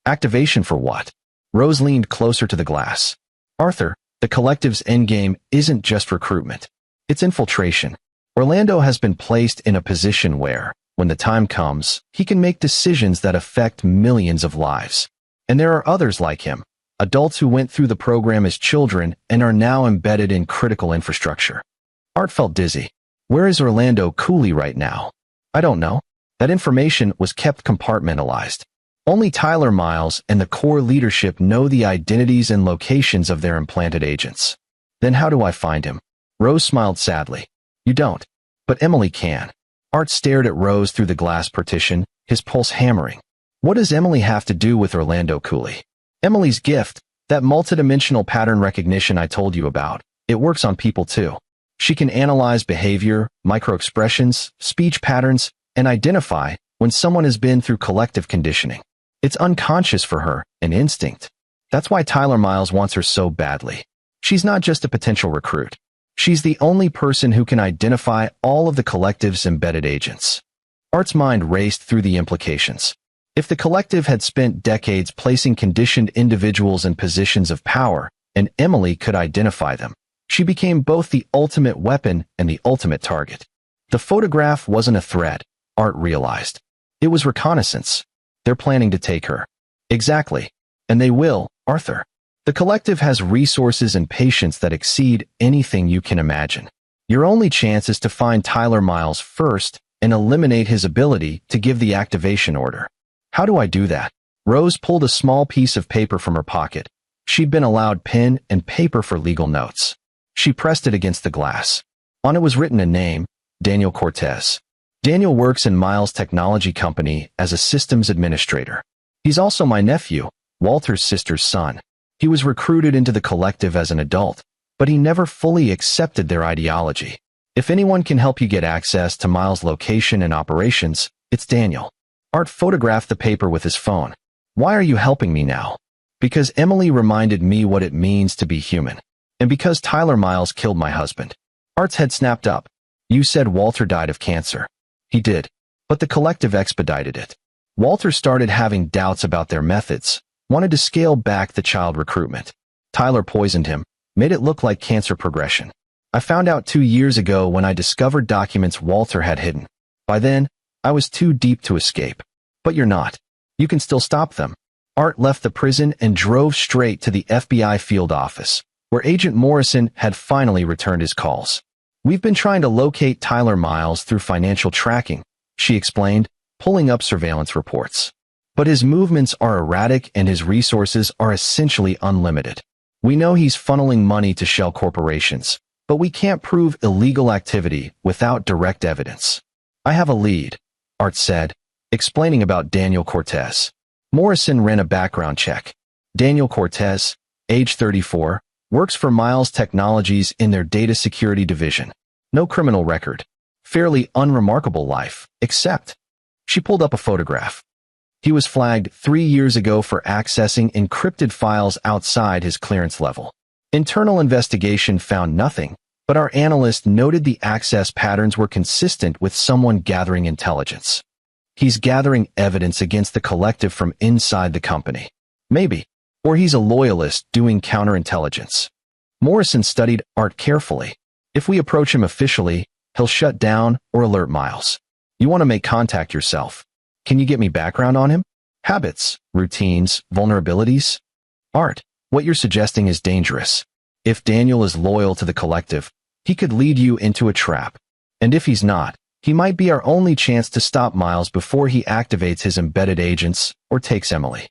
Activation for what? Rose leaned closer to the glass. Arthur, the collective's endgame isn't just recruitment. It's infiltration. Orlando has been placed in a position where, when the time comes, he can make decisions that affect millions of lives. And there are others like him, adults who went through the program as children and are now embedded in critical infrastructure. Art felt dizzy. Where is Orlando Cooley right now? I don't know. That information was kept compartmentalized. Only Tyler Miles and the core leadership know the identities and locations of their implanted agents. Then how do I find him? Rose smiled sadly. You don't. But Emily can. Art stared at Rose through the glass partition, his pulse hammering. What does Emily have to do with Orlando Cooley? Emily's gift, that multidimensional pattern recognition I told you about, it works on people too. She can analyze behavior, microexpressions, speech patterns, and identify when someone has been through collective conditioning. It's unconscious for her, an instinct. That's why Tyler Miles wants her so badly. She's not just a potential recruit. She's the only person who can identify all of the collective's embedded agents. Art's mind raced through the implications. If the collective had spent decades placing conditioned individuals in positions of power, and Emily could identify them, she became both the ultimate weapon and the ultimate target. The photograph wasn't a threat, Art realized. It was reconnaissance. They're planning to take her. Exactly. And they will, Arthur. The collective has resources and patience that exceed anything you can imagine. Your only chance is to find Tyler Miles first and eliminate his ability to give the activation order. How do I do that? Rose pulled a small piece of paper from her pocket. She'd been allowed pen and paper for legal notes. She pressed it against the glass. On it was written a name, Daniel Cortez. Daniel works in Miles' technology company as a systems administrator. He's also my nephew, Walter's sister's son. He was recruited into the collective as an adult, but he never fully accepted their ideology. If anyone can help you get access to Miles' location and operations, it's Daniel. Art photographed the paper with his phone. Why are you helping me now? Because Emily reminded me what it means to be human. And because Tyler Miles killed my husband. Art's head snapped up. You said Walter died of cancer. He did. But the collective expedited it. Walter started having doubts about their methods, wanted to scale back the child recruitment. Tyler poisoned him, made it look like cancer progression. I found out 2 years ago when I discovered documents Walter had hidden. By then, I was too deep to escape. But you're not. You can still stop them. Art left the prison and drove straight to the FBI field office, where Agent Morrison had finally returned his calls. We've been trying to locate Tyler Miles through financial tracking, she explained, pulling up surveillance reports. But his movements are erratic and his resources are essentially unlimited. We know he's funneling money to shell corporations, but we can't prove illegal activity without direct evidence. I have a lead, Art said, explaining about Daniel Cortez. Morrison ran a background check. Daniel Cortez, age 34, works for Miles Technologies in their data security division. No criminal record. Fairly unremarkable life, except. She pulled up a photograph. He was flagged 3 years ago for accessing encrypted files outside his clearance level. Internal investigation found nothing, but our analyst noted the access patterns were consistent with someone gathering intelligence. He's gathering evidence against the collective from inside the company. Maybe. Or he's a loyalist doing counterintelligence. Morrison studied Art carefully. If we approach him officially, he'll shut down or alert Miles. You want to make contact yourself. Can you get me background on him? Habits, routines, vulnerabilities? Art, what you're suggesting is dangerous. If Daniel is loyal to the collective, he could lead you into a trap. And if he's not, he might be our only chance to stop Miles before he activates his embedded agents or takes Emily.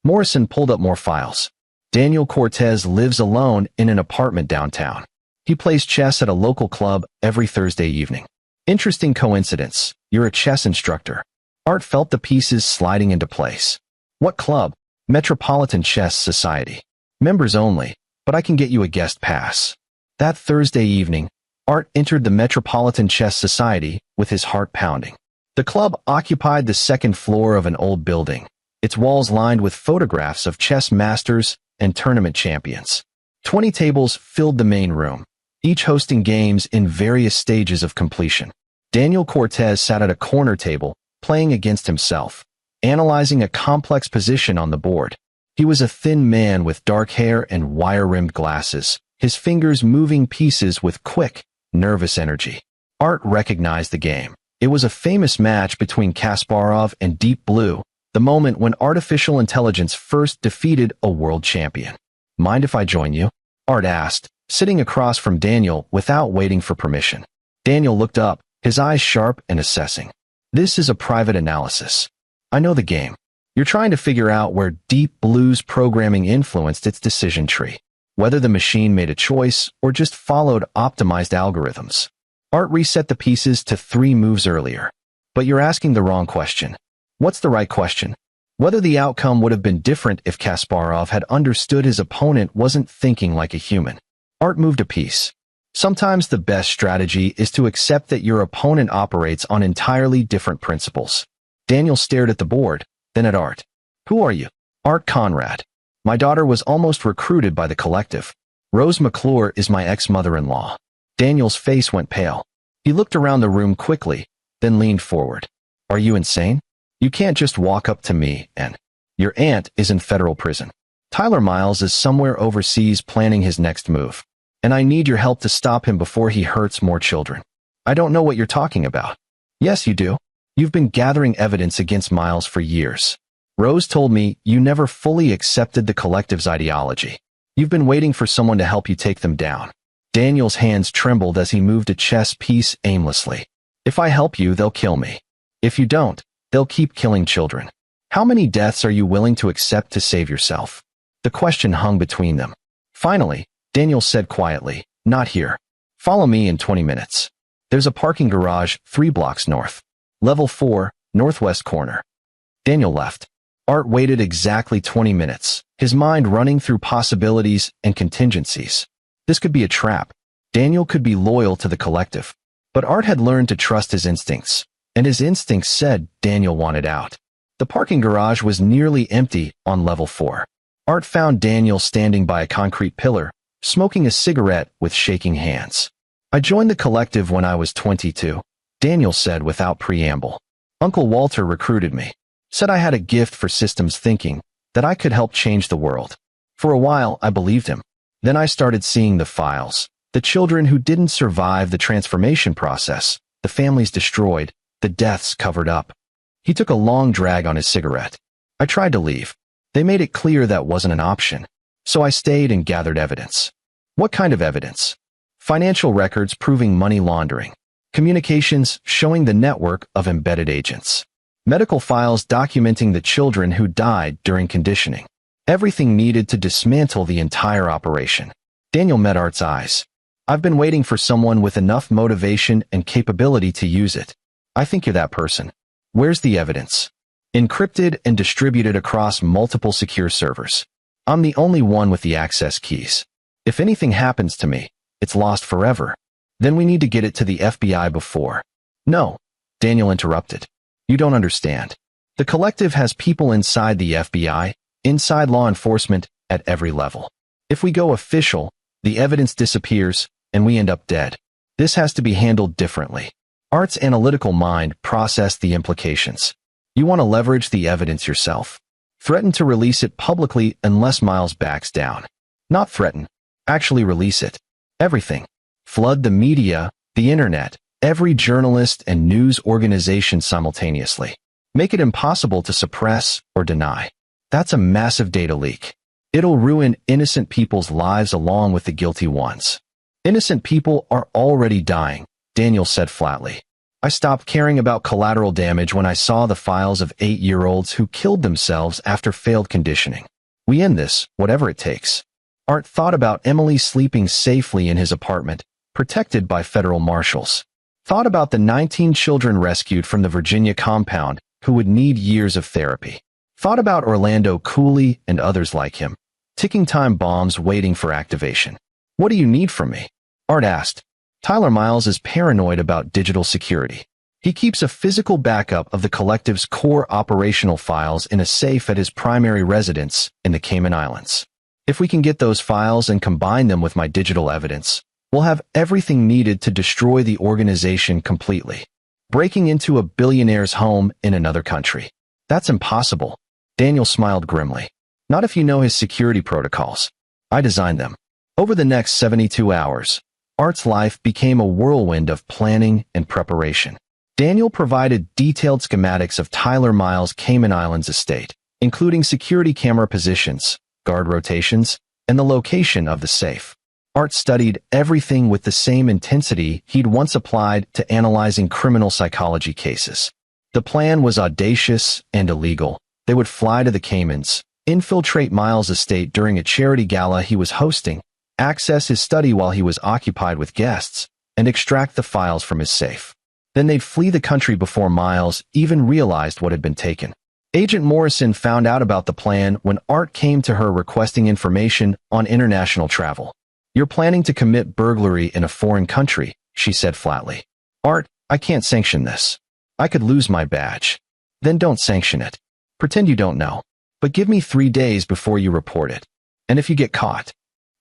Morrison pulled up more files. Daniel Cortez lives alone in an apartment downtown. He plays chess at a local club every Thursday evening. Interesting coincidence. You're a chess instructor. Art felt the pieces sliding into place. What club? Metropolitan Chess Society. Members only, but I can get you a guest pass. That Thursday evening, Art entered the Metropolitan Chess Society with his heart pounding. The club occupied the second floor of an old building, its walls lined with photographs of chess masters and tournament champions. 20 tables filled the main room, each hosting games in various stages of completion. Daniel Cortez sat at a corner table, playing against himself, analyzing a complex position on the board. He was a thin man with dark hair and wire-rimmed glasses, his fingers moving pieces with quick, nervous energy. Art recognized the game. It was a famous match between Kasparov and Deep Blue, the moment when artificial intelligence first defeated a world champion. "Mind if I join you?" Art asked, sitting across from Daniel without waiting for permission. Daniel looked up, his eyes sharp and assessing. "This is a private analysis. I know the game. You're trying to figure out where Deep Blue's programming influenced its decision tree, whether the machine made a choice or just followed optimized algorithms." Art reset the pieces to 3 moves earlier. "But you're asking the wrong question." "What's the right question?" "Whether the outcome would have been different if Kasparov had understood his opponent wasn't thinking like a human." Art moved a piece. "Sometimes the best strategy is to accept that your opponent operates on entirely different principles." Daniel stared at the board, then at Art. "Who are you?" "Art Conrad. My daughter was almost recruited by the collective. Rose McClure is my ex-mother-in-law." Daniel's face went pale. He looked around the room quickly, then leaned forward. "Are you insane? You can't just walk up to me and— Your aunt is in federal prison. Tyler Miles is somewhere overseas planning his next move. And I need your help to stop him before he hurts more children." "I don't know what you're talking about." "Yes, you do. You've been gathering evidence against Miles for years. Rose told me you never fully accepted the collective's ideology. You've been waiting for someone to help you take them down." Daniel's hands trembled as he moved a chess piece aimlessly. "If I help you, they'll kill me. If you don't, they'll keep killing children. How many deaths are you willing to accept to save yourself?" The question hung between them. Finally, Daniel said quietly, "Not here. Follow me in 20 minutes. There's a parking garage 3 blocks north. Level 4, northwest corner." Daniel left. Art waited exactly 20 minutes, his mind running through possibilities and contingencies. This could be a trap. Daniel could be loyal to the collective. But Art had learned to trust his instincts, and his instincts said Daniel wanted out. The parking garage was nearly empty on level 4. Art found Daniel standing by a concrete pillar, smoking a cigarette with shaking hands. "I joined the collective when I was 22, Daniel said without preamble. "Uncle Walter recruited me. Said I had a gift for systems thinking, that I could help change the world. For a while, I believed him. Then I started seeing the files, the children who didn't survive the transformation process, the families destroyed, the deaths covered up." He took a long drag on his cigarette. "I tried to leave. They made it clear that wasn't an option. So I stayed and gathered evidence." "What kind of evidence?" "Financial records proving money laundering. Communications showing the network of embedded agents. Medical files documenting the children who died during conditioning. Everything needed to dismantle the entire operation." Daniel met Art's eyes. "I've been waiting for someone with enough motivation and capability to use it. I think you're that person." "Where's the evidence?" "Encrypted and distributed across multiple secure servers. I'm the only one with the access keys. If anything happens to me, it's lost forever. Then we need to get it to the FBI before—" "No," Daniel interrupted. "You don't understand. The collective has people inside the FBI, inside law enforcement, at every level. If we go official, the evidence disappears, and we end up dead. This has to be handled differently." Art's analytical mind processed the implications. "You want to leverage the evidence yourself. Threaten to release it publicly unless Miles backs down. Not threaten. Actually release it. Everything. Flood the media, the internet, every journalist and news organization simultaneously. Make it impossible to suppress or deny. That's a massive data leak. It'll ruin innocent people's lives along with the guilty ones." "Innocent people are already dying," Daniel said flatly. "I stopped caring about collateral damage when I saw the files of 8-year-olds who killed themselves after failed conditioning. We end this, whatever it takes." Art thought about Emily sleeping safely in his apartment, protected by federal marshals. Thought about the 19 children rescued from the Virginia compound who would need years of therapy. Thought about Orlando Cooley and others like him, ticking time bombs waiting for activation. "What do you need from me?" Art asked. "Tyler Miles is paranoid about digital security. He keeps a physical backup of the collective's core operational files in a safe at his primary residence in the Cayman Islands. If we can get those files and combine them with my digital evidence, we'll have everything needed to destroy the organization completely. Breaking into a billionaire's home in another country. That's impossible. Daniel smiled grimly. Not if you know his security protocols. I designed them. Over the next 72 hours, Art's life became a whirlwind of planning and preparation. Daniel provided detailed schematics of Tyler Miles' Cayman Islands estate, including security camera positions, guard rotations, and the location of the safe. Art studied everything with the same intensity he'd once applied to analyzing criminal psychology cases. The plan was audacious and illegal. They would fly to the Caymans, infiltrate Miles' estate during a charity gala he was hosting, access his study while he was occupied with guests, and extract the files from his safe. Then they'd flee the country before Miles even realized what had been taken. Agent Morrison found out about the plan when Art came to her requesting information on international travel. You're planning to commit burglary in a foreign country, she said flatly. Art, I can't sanction this. I could lose my badge. Then don't sanction it. Pretend you don't know. But give me 3 days before you report it. And if you get caught,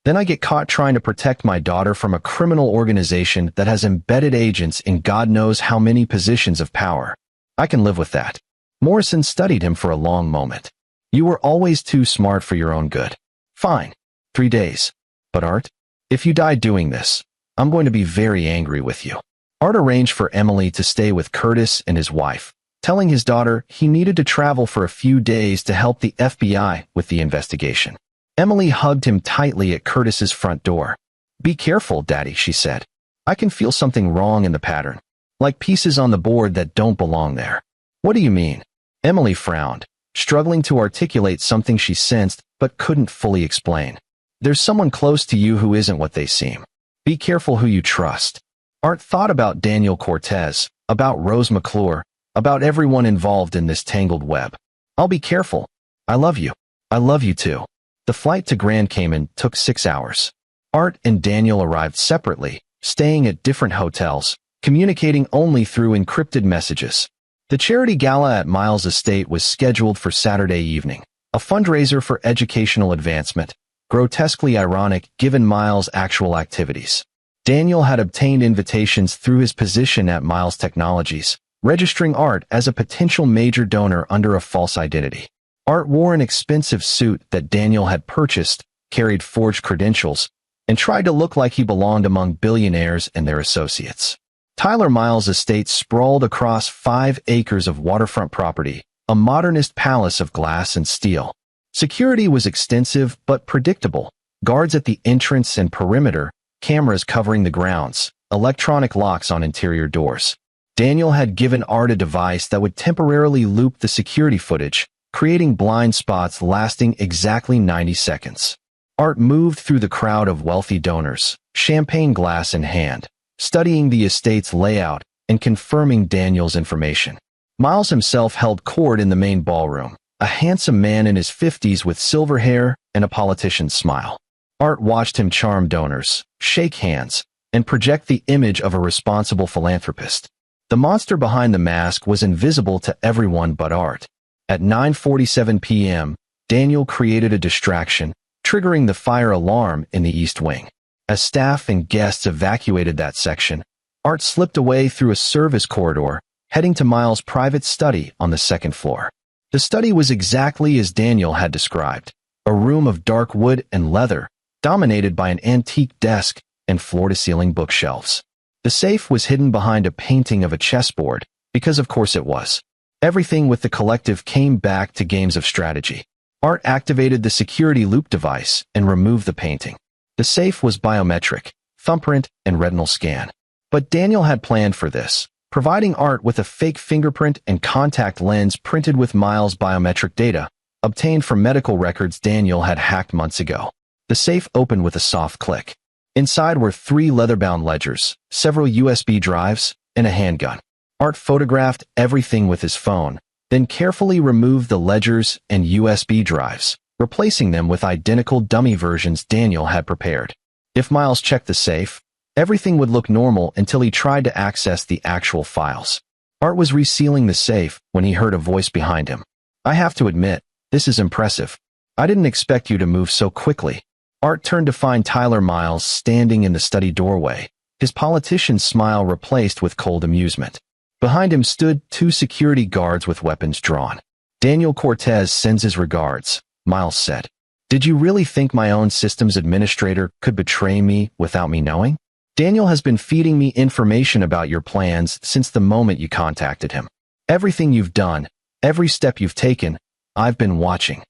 then I get caught trying to protect my daughter from a criminal organization that has embedded agents in God knows how many positions of power. I can live with that. Morrison studied him for a long moment. You were always too smart for your own good. Fine. 3 days. But Art, if you die doing this, I'm going to be very angry with you. Art arranged for Emily to stay with Curtis and his wife, telling his daughter he needed to travel for a few days to help the FBI with the investigation. Emily hugged him tightly at Curtis's front door. Be careful, Daddy, she said. I can feel something wrong in the pattern, like pieces on the board that don't belong there. What do you mean? Emily frowned, struggling to articulate something she sensed but couldn't fully explain. There's someone close to you who isn't what they seem. Be careful who you trust. Art thought about Daniel Cortez, about Rose McClure, about everyone involved in this tangled web. I'll be careful. I love you. I love you too. The flight to Grand Cayman took 6 hours. Art and Daniel arrived separately, staying at different hotels, communicating only through encrypted messages. The charity gala at Miles' estate was scheduled for Saturday evening, a fundraiser for educational advancement, grotesquely ironic given Miles' actual activities. Daniel had obtained invitations through his position at Miles Technologies, registering Art as a potential major donor under a false identity. Art wore an expensive suit that Daniel had purchased, carried forged credentials, and tried to look like he belonged among billionaires and their associates. Tyler Miles' estate sprawled across 5 acres of waterfront property, a modernist palace of glass and steel. Security was extensive but predictable. Guards at the entrance and perimeter, cameras covering the grounds, electronic locks on interior doors. Daniel had given Art a device that would temporarily loop the security footage, creating blind spots lasting exactly 90 seconds. Art moved through the crowd of wealthy donors, champagne glass in hand, studying the estate's layout and confirming Daniel's information. Miles himself held court in the main ballroom, a handsome man in his 50s with silver hair and a politician's smile. Art watched him charm donors, shake hands, and project the image of a responsible philanthropist. The monster behind the mask was invisible to everyone but Art. At 9:47 p.m., Daniel created a distraction, triggering the fire alarm in the East Wing. As staff and guests evacuated that section, Art slipped away through a service corridor, heading to Miles' private study on the 2nd floor. The study was exactly as Daniel had described, a room of dark wood and leather, dominated by an antique desk and floor-to-ceiling bookshelves. The safe was hidden behind a painting of a chessboard, because of course it was. Everything with the collective came back to games of strategy. Art activated the security loop device and removed the painting. The safe was biometric, thumbprint, and retinal scan. But Daniel had planned for this, providing Art with a fake fingerprint and contact lens printed with Miles' biometric data, obtained from medical records Daniel had hacked months ago. The safe opened with a soft click. Inside were 3 leather-bound ledgers, several USB drives, and a handgun. Art photographed everything with his phone, then carefully removed the ledgers and USB drives, replacing them with identical dummy versions Daniel had prepared. If Miles checked the safe, everything would look normal until he tried to access the actual files. Art was resealing the safe when he heard a voice behind him. I have to admit, this is impressive. I didn't expect you to move so quickly. Art turned to find Tyler Miles standing in the study doorway, his politician's smile replaced with cold amusement. Behind him stood 2 security guards with weapons drawn. Daniel Cortez sends his regards, Miles said. Did you really think my own systems administrator could betray me without me knowing? Daniel has been feeding me information about your plans since the moment you contacted him. Everything you've done, every step you've taken, I've been watching.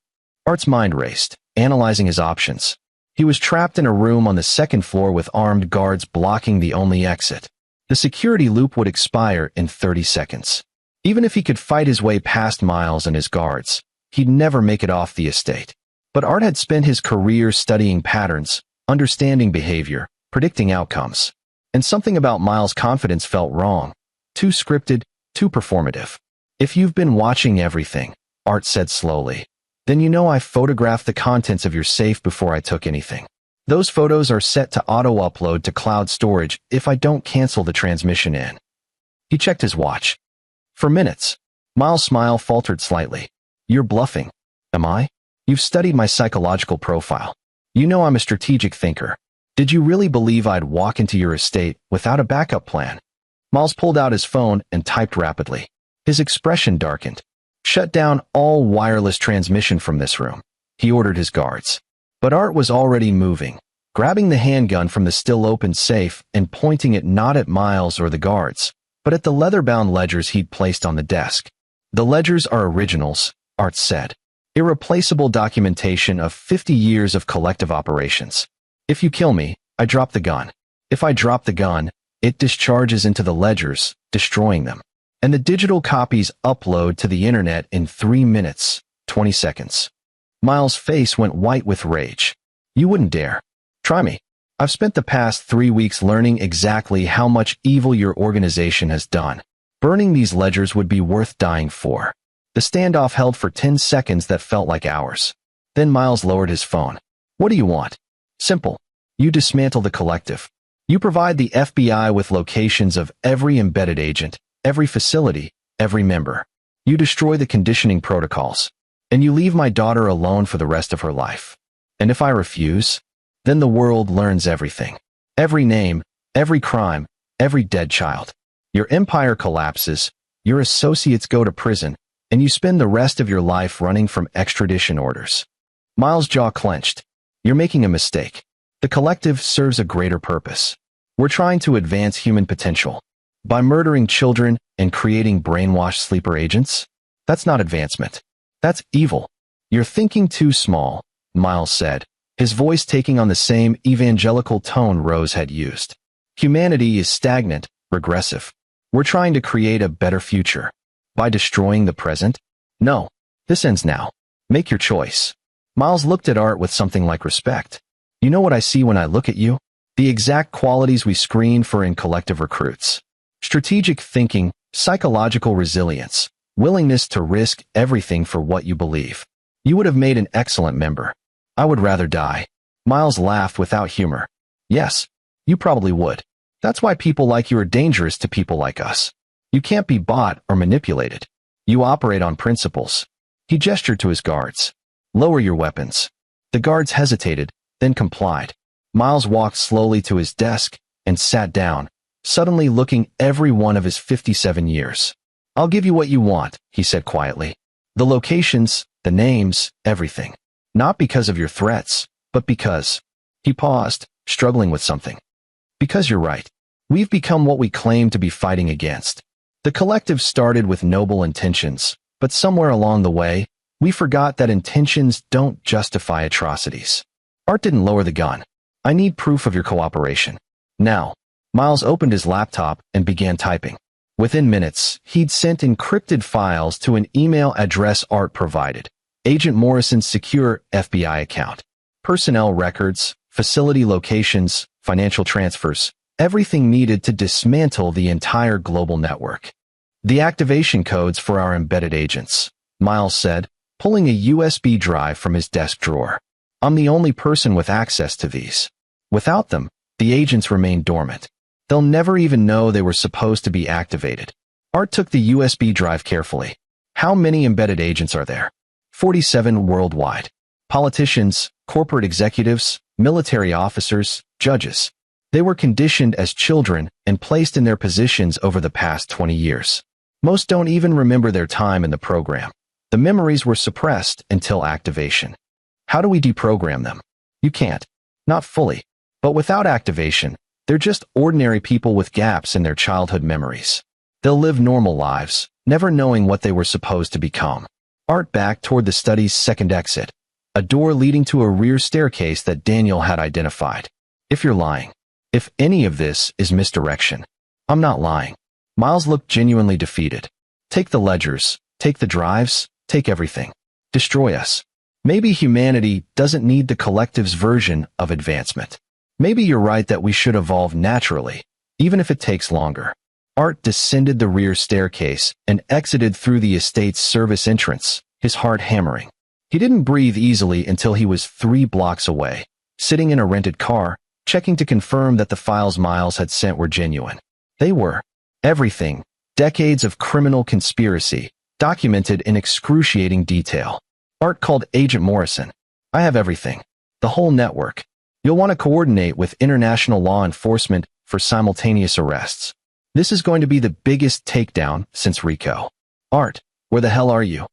Art's mind raced, analyzing his options. He was trapped in a room on the 2nd floor with armed guards blocking the only exit. The security loop would expire in 30 seconds. Even if he could fight his way past Miles and his guards, he'd never make it off the estate. But Art had spent his career studying patterns, understanding behavior, predicting outcomes. And something about Miles' confidence felt wrong. Too scripted, too performative. If you've been watching everything, Art said slowly, then you know I photographed the contents of your safe before I took anything. Those photos are set to auto-upload to cloud storage if I don't cancel the transmission in. He checked his watch. For minutes. Miles' smile faltered slightly. You're bluffing. Am I? You've studied my psychological profile. You know I'm a strategic thinker. Did you really believe I'd walk into your estate without a backup plan? Miles pulled out his phone and typed rapidly. His expression darkened. Shut down all wireless transmission from this room. He ordered his guards. But Art was already moving, grabbing the handgun from the still-open safe and pointing it not at Miles or the guards, but at the leather-bound ledgers he'd placed on the desk. The ledgers are originals, Art said. Irreplaceable documentation of 50 years of collective operations. If you kill me, I drop the gun. If I drop the gun, it discharges into the ledgers, destroying them. And the digital copies upload to the internet in 3 minutes, 20 seconds. Miles' face went white with rage. You wouldn't dare. Try me. I've spent the past 3 weeks learning exactly how much evil your organization has done. Burning these ledgers would be worth dying for. The standoff held for 10 seconds that felt like hours. Then Miles lowered his phone. What do you want? Simple. You dismantle the collective. You provide the FBI with locations of every embedded agent, every facility, every member. You destroy the conditioning protocols. And you leave my daughter alone for the rest of her life. And if I refuse, then the world learns everything. Every name, every crime, every dead child. Your empire collapses, your associates go to prison, and you spend the rest of your life running from extradition orders. Miles' jaw clenched. You're making a mistake. The collective serves a greater purpose. We're trying to advance human potential. By murdering children and creating brainwashed sleeper agents? That's not advancement. That's evil. You're thinking too small, Miles said, his voice taking on the same evangelical tone Rose had used. Humanity is stagnant, regressive. We're trying to create a better future. By destroying the present? No. This ends now. Make your choice. Miles looked at Art with something like respect. You know what I see when I look at you? The exact qualities we screen for in collective recruits. Strategic thinking, psychological resilience, willingness to risk everything for what you believe. You would have made an excellent member. I would rather die. Miles laughed without humor. Yes, you probably would. That's why people like you are dangerous to people like us. You can't be bought or manipulated. You operate on principles. He gestured to his guards. Lower your weapons. The guards hesitated, then complied. Miles walked slowly to his desk and sat down, suddenly looking every one of his 57 years. I'll give you what you want, he said quietly. The locations, the names, everything. Not because of your threats, but because. He paused, struggling with something. Because you're right. We've become what we claim to be fighting against. The collective started with noble intentions, but somewhere along the way, we forgot that intentions don't justify atrocities. Art didn't lower the gun. I need proof of your cooperation. Now. Miles opened his laptop and began typing. Within minutes, he'd sent encrypted files to an email address Art provided. Agent Morrison's secure FBI account. Personnel records, facility locations, financial transfers, everything needed to dismantle the entire global network. The activation codes for our embedded agents, Miles said, pulling a USB drive from his desk drawer. I'm the only person with access to these. Without them, the agents remain dormant. They'll never even know they were supposed to be activated. Art took the USB drive carefully. How many embedded agents are there? 47 worldwide. Politicians, corporate executives, military officers, judges. They were conditioned as children and placed in their positions over the past 20 years. Most don't even remember their time in the program. The memories were suppressed until activation. How do we deprogram them? You can't. Not fully. But without activation, they're just ordinary people with gaps in their childhood memories. They'll live normal lives, never knowing what they were supposed to become. Art backed toward the study's second exit, a door leading to a rear staircase that Daniel had identified. If you're lying, if any of this is misdirection, I'm not lying. Miles looked genuinely defeated. Take the ledgers, take the drives, take everything. Destroy us. Maybe humanity doesn't need the collective's version of advancement. Maybe you're right that we should evolve naturally, even if it takes longer. Art descended the rear staircase and exited through the estate's service entrance, his heart hammering. He didn't breathe easily until he was 3 blocks away, sitting in a rented car, checking to confirm that the files Miles had sent were genuine. They were. Everything. Decades of criminal conspiracy, documented in excruciating detail. Art called Agent Morrison. I have everything. The whole network. You'll want to coordinate with international law enforcement for simultaneous arrests. This is going to be the biggest takedown since Rico. Art, where the hell are you?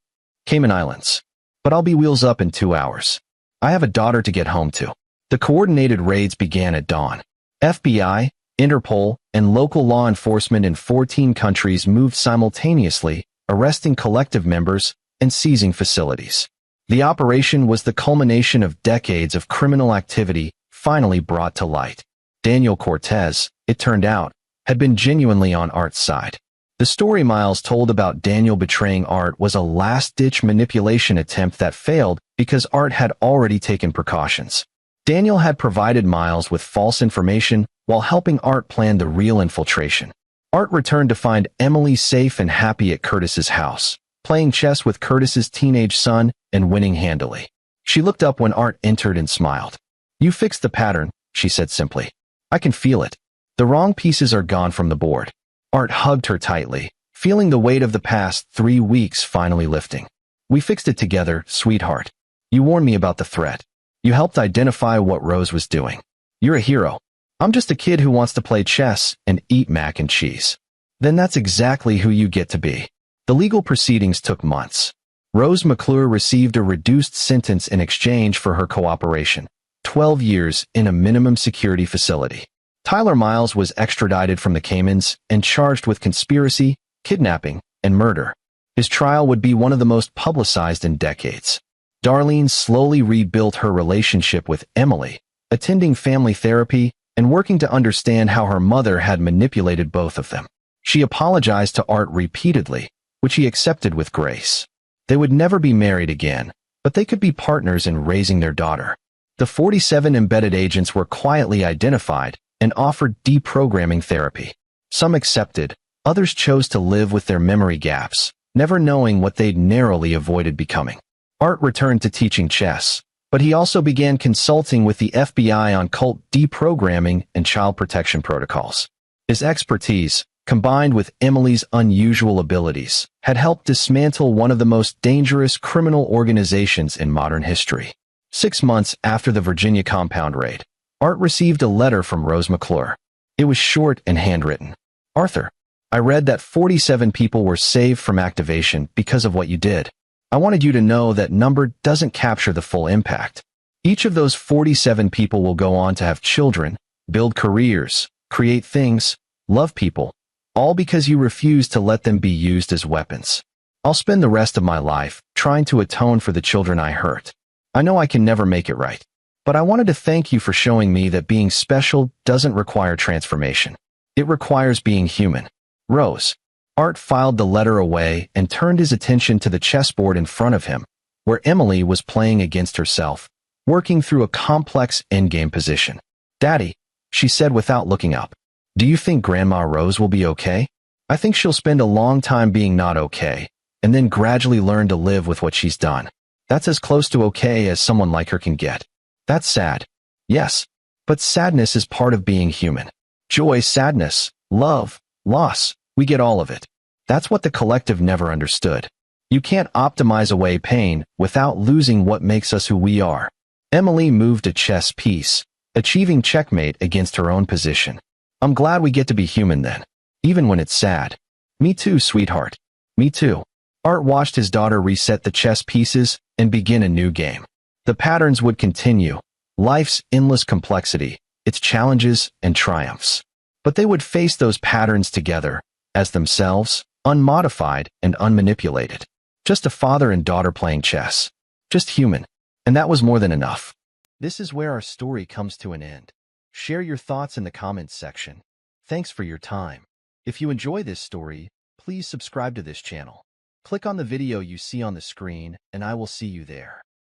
Cayman Islands. But I'll be wheels up in 2 hours. I have a daughter to get home to. The coordinated raids began at dawn. FBI, Interpol, and local law enforcement in 14 countries moved simultaneously, arresting collective members and seizing facilities. The operation was the culmination of decades of criminal activity finally brought to light. Daniel Cortez, it turned out, had been genuinely on Art's side. The story Miles told about Daniel betraying Art was a last-ditch manipulation attempt that failed because Art had already taken precautions. Daniel had provided Miles with false information while helping Art plan the real infiltration. Art returned to find Emily safe and happy at Curtis's house, playing chess with Curtis's teenage son and winning handily. She looked up when Art entered and smiled. You fixed the pattern, she said simply. I can feel it. The wrong pieces are gone from the board. Art hugged her tightly, feeling the weight of the past 3 weeks finally lifting. We fixed it together, sweetheart. You warned me about the threat. You helped identify what Rose was doing. You're a hero. I'm just a kid who wants to play chess and eat mac and cheese. Then that's exactly who you get to be. The legal proceedings took months. Rose McClure received a reduced sentence in exchange for her cooperation, 12 years in a minimum security facility. Tyler Miles was extradited from the Caymans and charged with conspiracy, kidnapping, and murder. His trial would be one of the most publicized in decades. Darlene slowly rebuilt her relationship with Emily, attending family therapy and working to understand how her mother had manipulated both of them. She apologized to Art repeatedly, which he accepted with grace. They would never be married again, but they could be partners in raising their daughter. The 47 embedded agents were quietly identified and offered deprogramming therapy. Some accepted, others chose to live with their memory gaps, never knowing what they'd narrowly avoided becoming. Art returned to teaching chess, but he also began consulting with the FBI on cult deprogramming and child protection protocols. His expertise, combined with Emily's unusual abilities, had helped dismantle one of the most dangerous criminal organizations in modern history. 6 months after the Virginia compound raid, Art received a letter from Rose McClure. It was short and handwritten. Arthur, I read that 47 people were saved from activation because of what you did. I wanted you to know that number doesn't capture the full impact. Each of those 47 people will go on to have children, build careers, create things, love people, all because you refused to let them be used as weapons. I'll spend the rest of my life trying to atone for the children I hurt. I know I can never make it right, but I wanted to thank you for showing me that being special doesn't require transformation. It requires being human. Rose. Art filed the letter away and turned his attention to the chessboard in front of him, where Emily was playing against herself, working through a complex endgame position. Daddy, she said without looking up. Do you think Grandma Rose will be okay? I think she'll spend a long time being not okay, and then gradually learn to live with what she's done. That's as close to okay as someone like her can get. That's sad. Yes, but sadness is part of being human. Joy, sadness, love, loss, we get all of it. That's what the collective never understood. You can't optimize away pain without losing what makes us who we are. Emily moved a chess piece, achieving checkmate against her own position. I'm glad we get to be human then, even when it's sad. Me too, sweetheart. Me too. Art watched his daughter reset the chess pieces and begin a new game. The patterns would continue. Life's endless complexity, its challenges and triumphs. But they would face those patterns together, as themselves, unmodified and unmanipulated. Just a father and daughter playing chess. Just human. And that was more than enough. This is where our story comes to an end. Share your thoughts in the comments section. Thanks for your time. If you enjoy this story, please subscribe to this channel. Click on the video you see on the screen, and I will see you there.